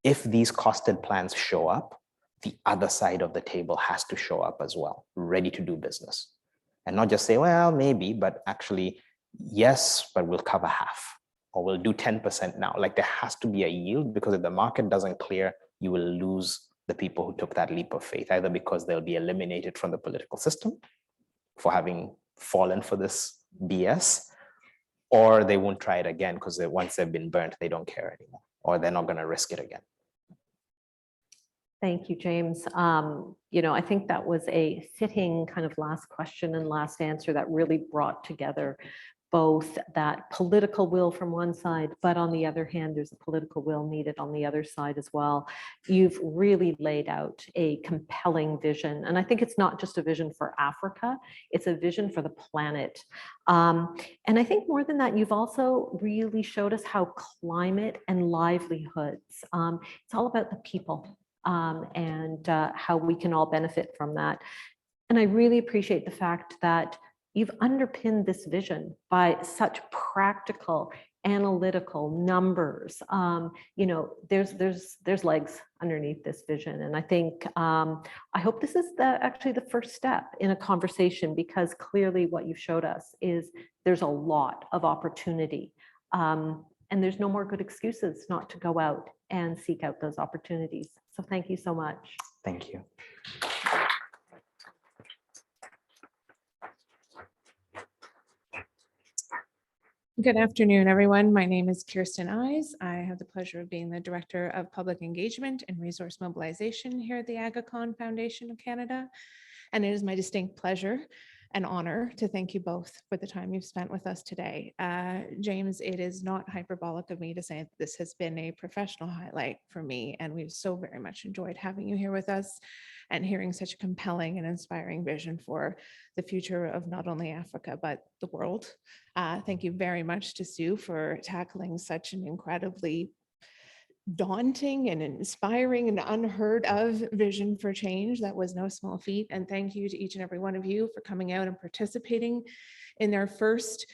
If these costed plans show up, the other side of the table has to show up as well, ready to do business. And not just say, well, maybe, but actually, yes, but we'll cover half, or we'll do 10% now. Like there has to be a yield, because if the market doesn't clear, you will lose the people who took that leap of faith, either because they'll be eliminated from the political system for having fallen for this BS, or they won't try it again because once they've been burnt, they don't care anymore, or they're not going to risk it again. Thank you, James. I think that was a fitting kind of last question and last answer that really brought together both that political will from one side, but on the other hand, there's a political will needed on the other side as well. You've really laid out a compelling vision. And I think it's not just a vision for Africa, it's a vision for the planet. And I think more than that, you've also really showed us how climate and livelihoods, it's all about the people. And how we can all benefit from that. And I really appreciate the fact that you've underpinned this vision by such practical, analytical numbers. There's legs underneath this vision. And I think, I hope this is actually the first step in a conversation, because clearly what you've showed us is there's a lot of opportunity. And there's no more good excuses not to go out and seek out those opportunities. So thank you so much. Thank you. Good afternoon, everyone. My name is Kirsten Eyes. I have the pleasure of being the Director of Public Engagement and Resource Mobilization here at the AgaCon Foundation of Canada. And it is my distinct pleasure and honor to thank you both for the time you've spent with us today. James, it is not hyperbolic of me to say this has been a professional highlight for me, and we've so very much enjoyed having you here with us and hearing such a compelling and inspiring vision for the future of not only Africa, but the world. Thank you very much to Sue for tackling such an incredibly daunting and inspiring and unheard of vision for change. That was no small feat. And thank you to each and every one of you for coming out and participating in their first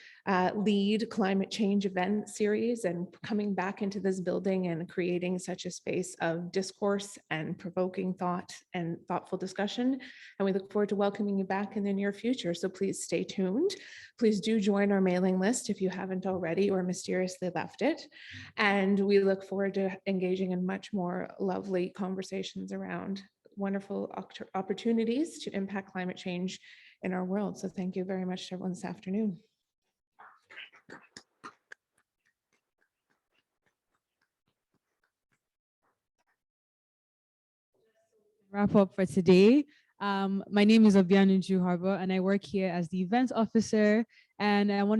lead climate change event series and coming back into this building and creating such a space of discourse and provoking thought and thoughtful discussion. And we look forward to welcoming you back in the near future. So please stay tuned. Please do join our mailing list if you haven't already or mysteriously left it. And we look forward to engaging in much more lovely conversations around wonderful opportunities to impact climate change in our world. So thank you very much to everyone this afternoon. Wrap up for today. My name is Obianu Harbor, and I work here as the events officer. And I want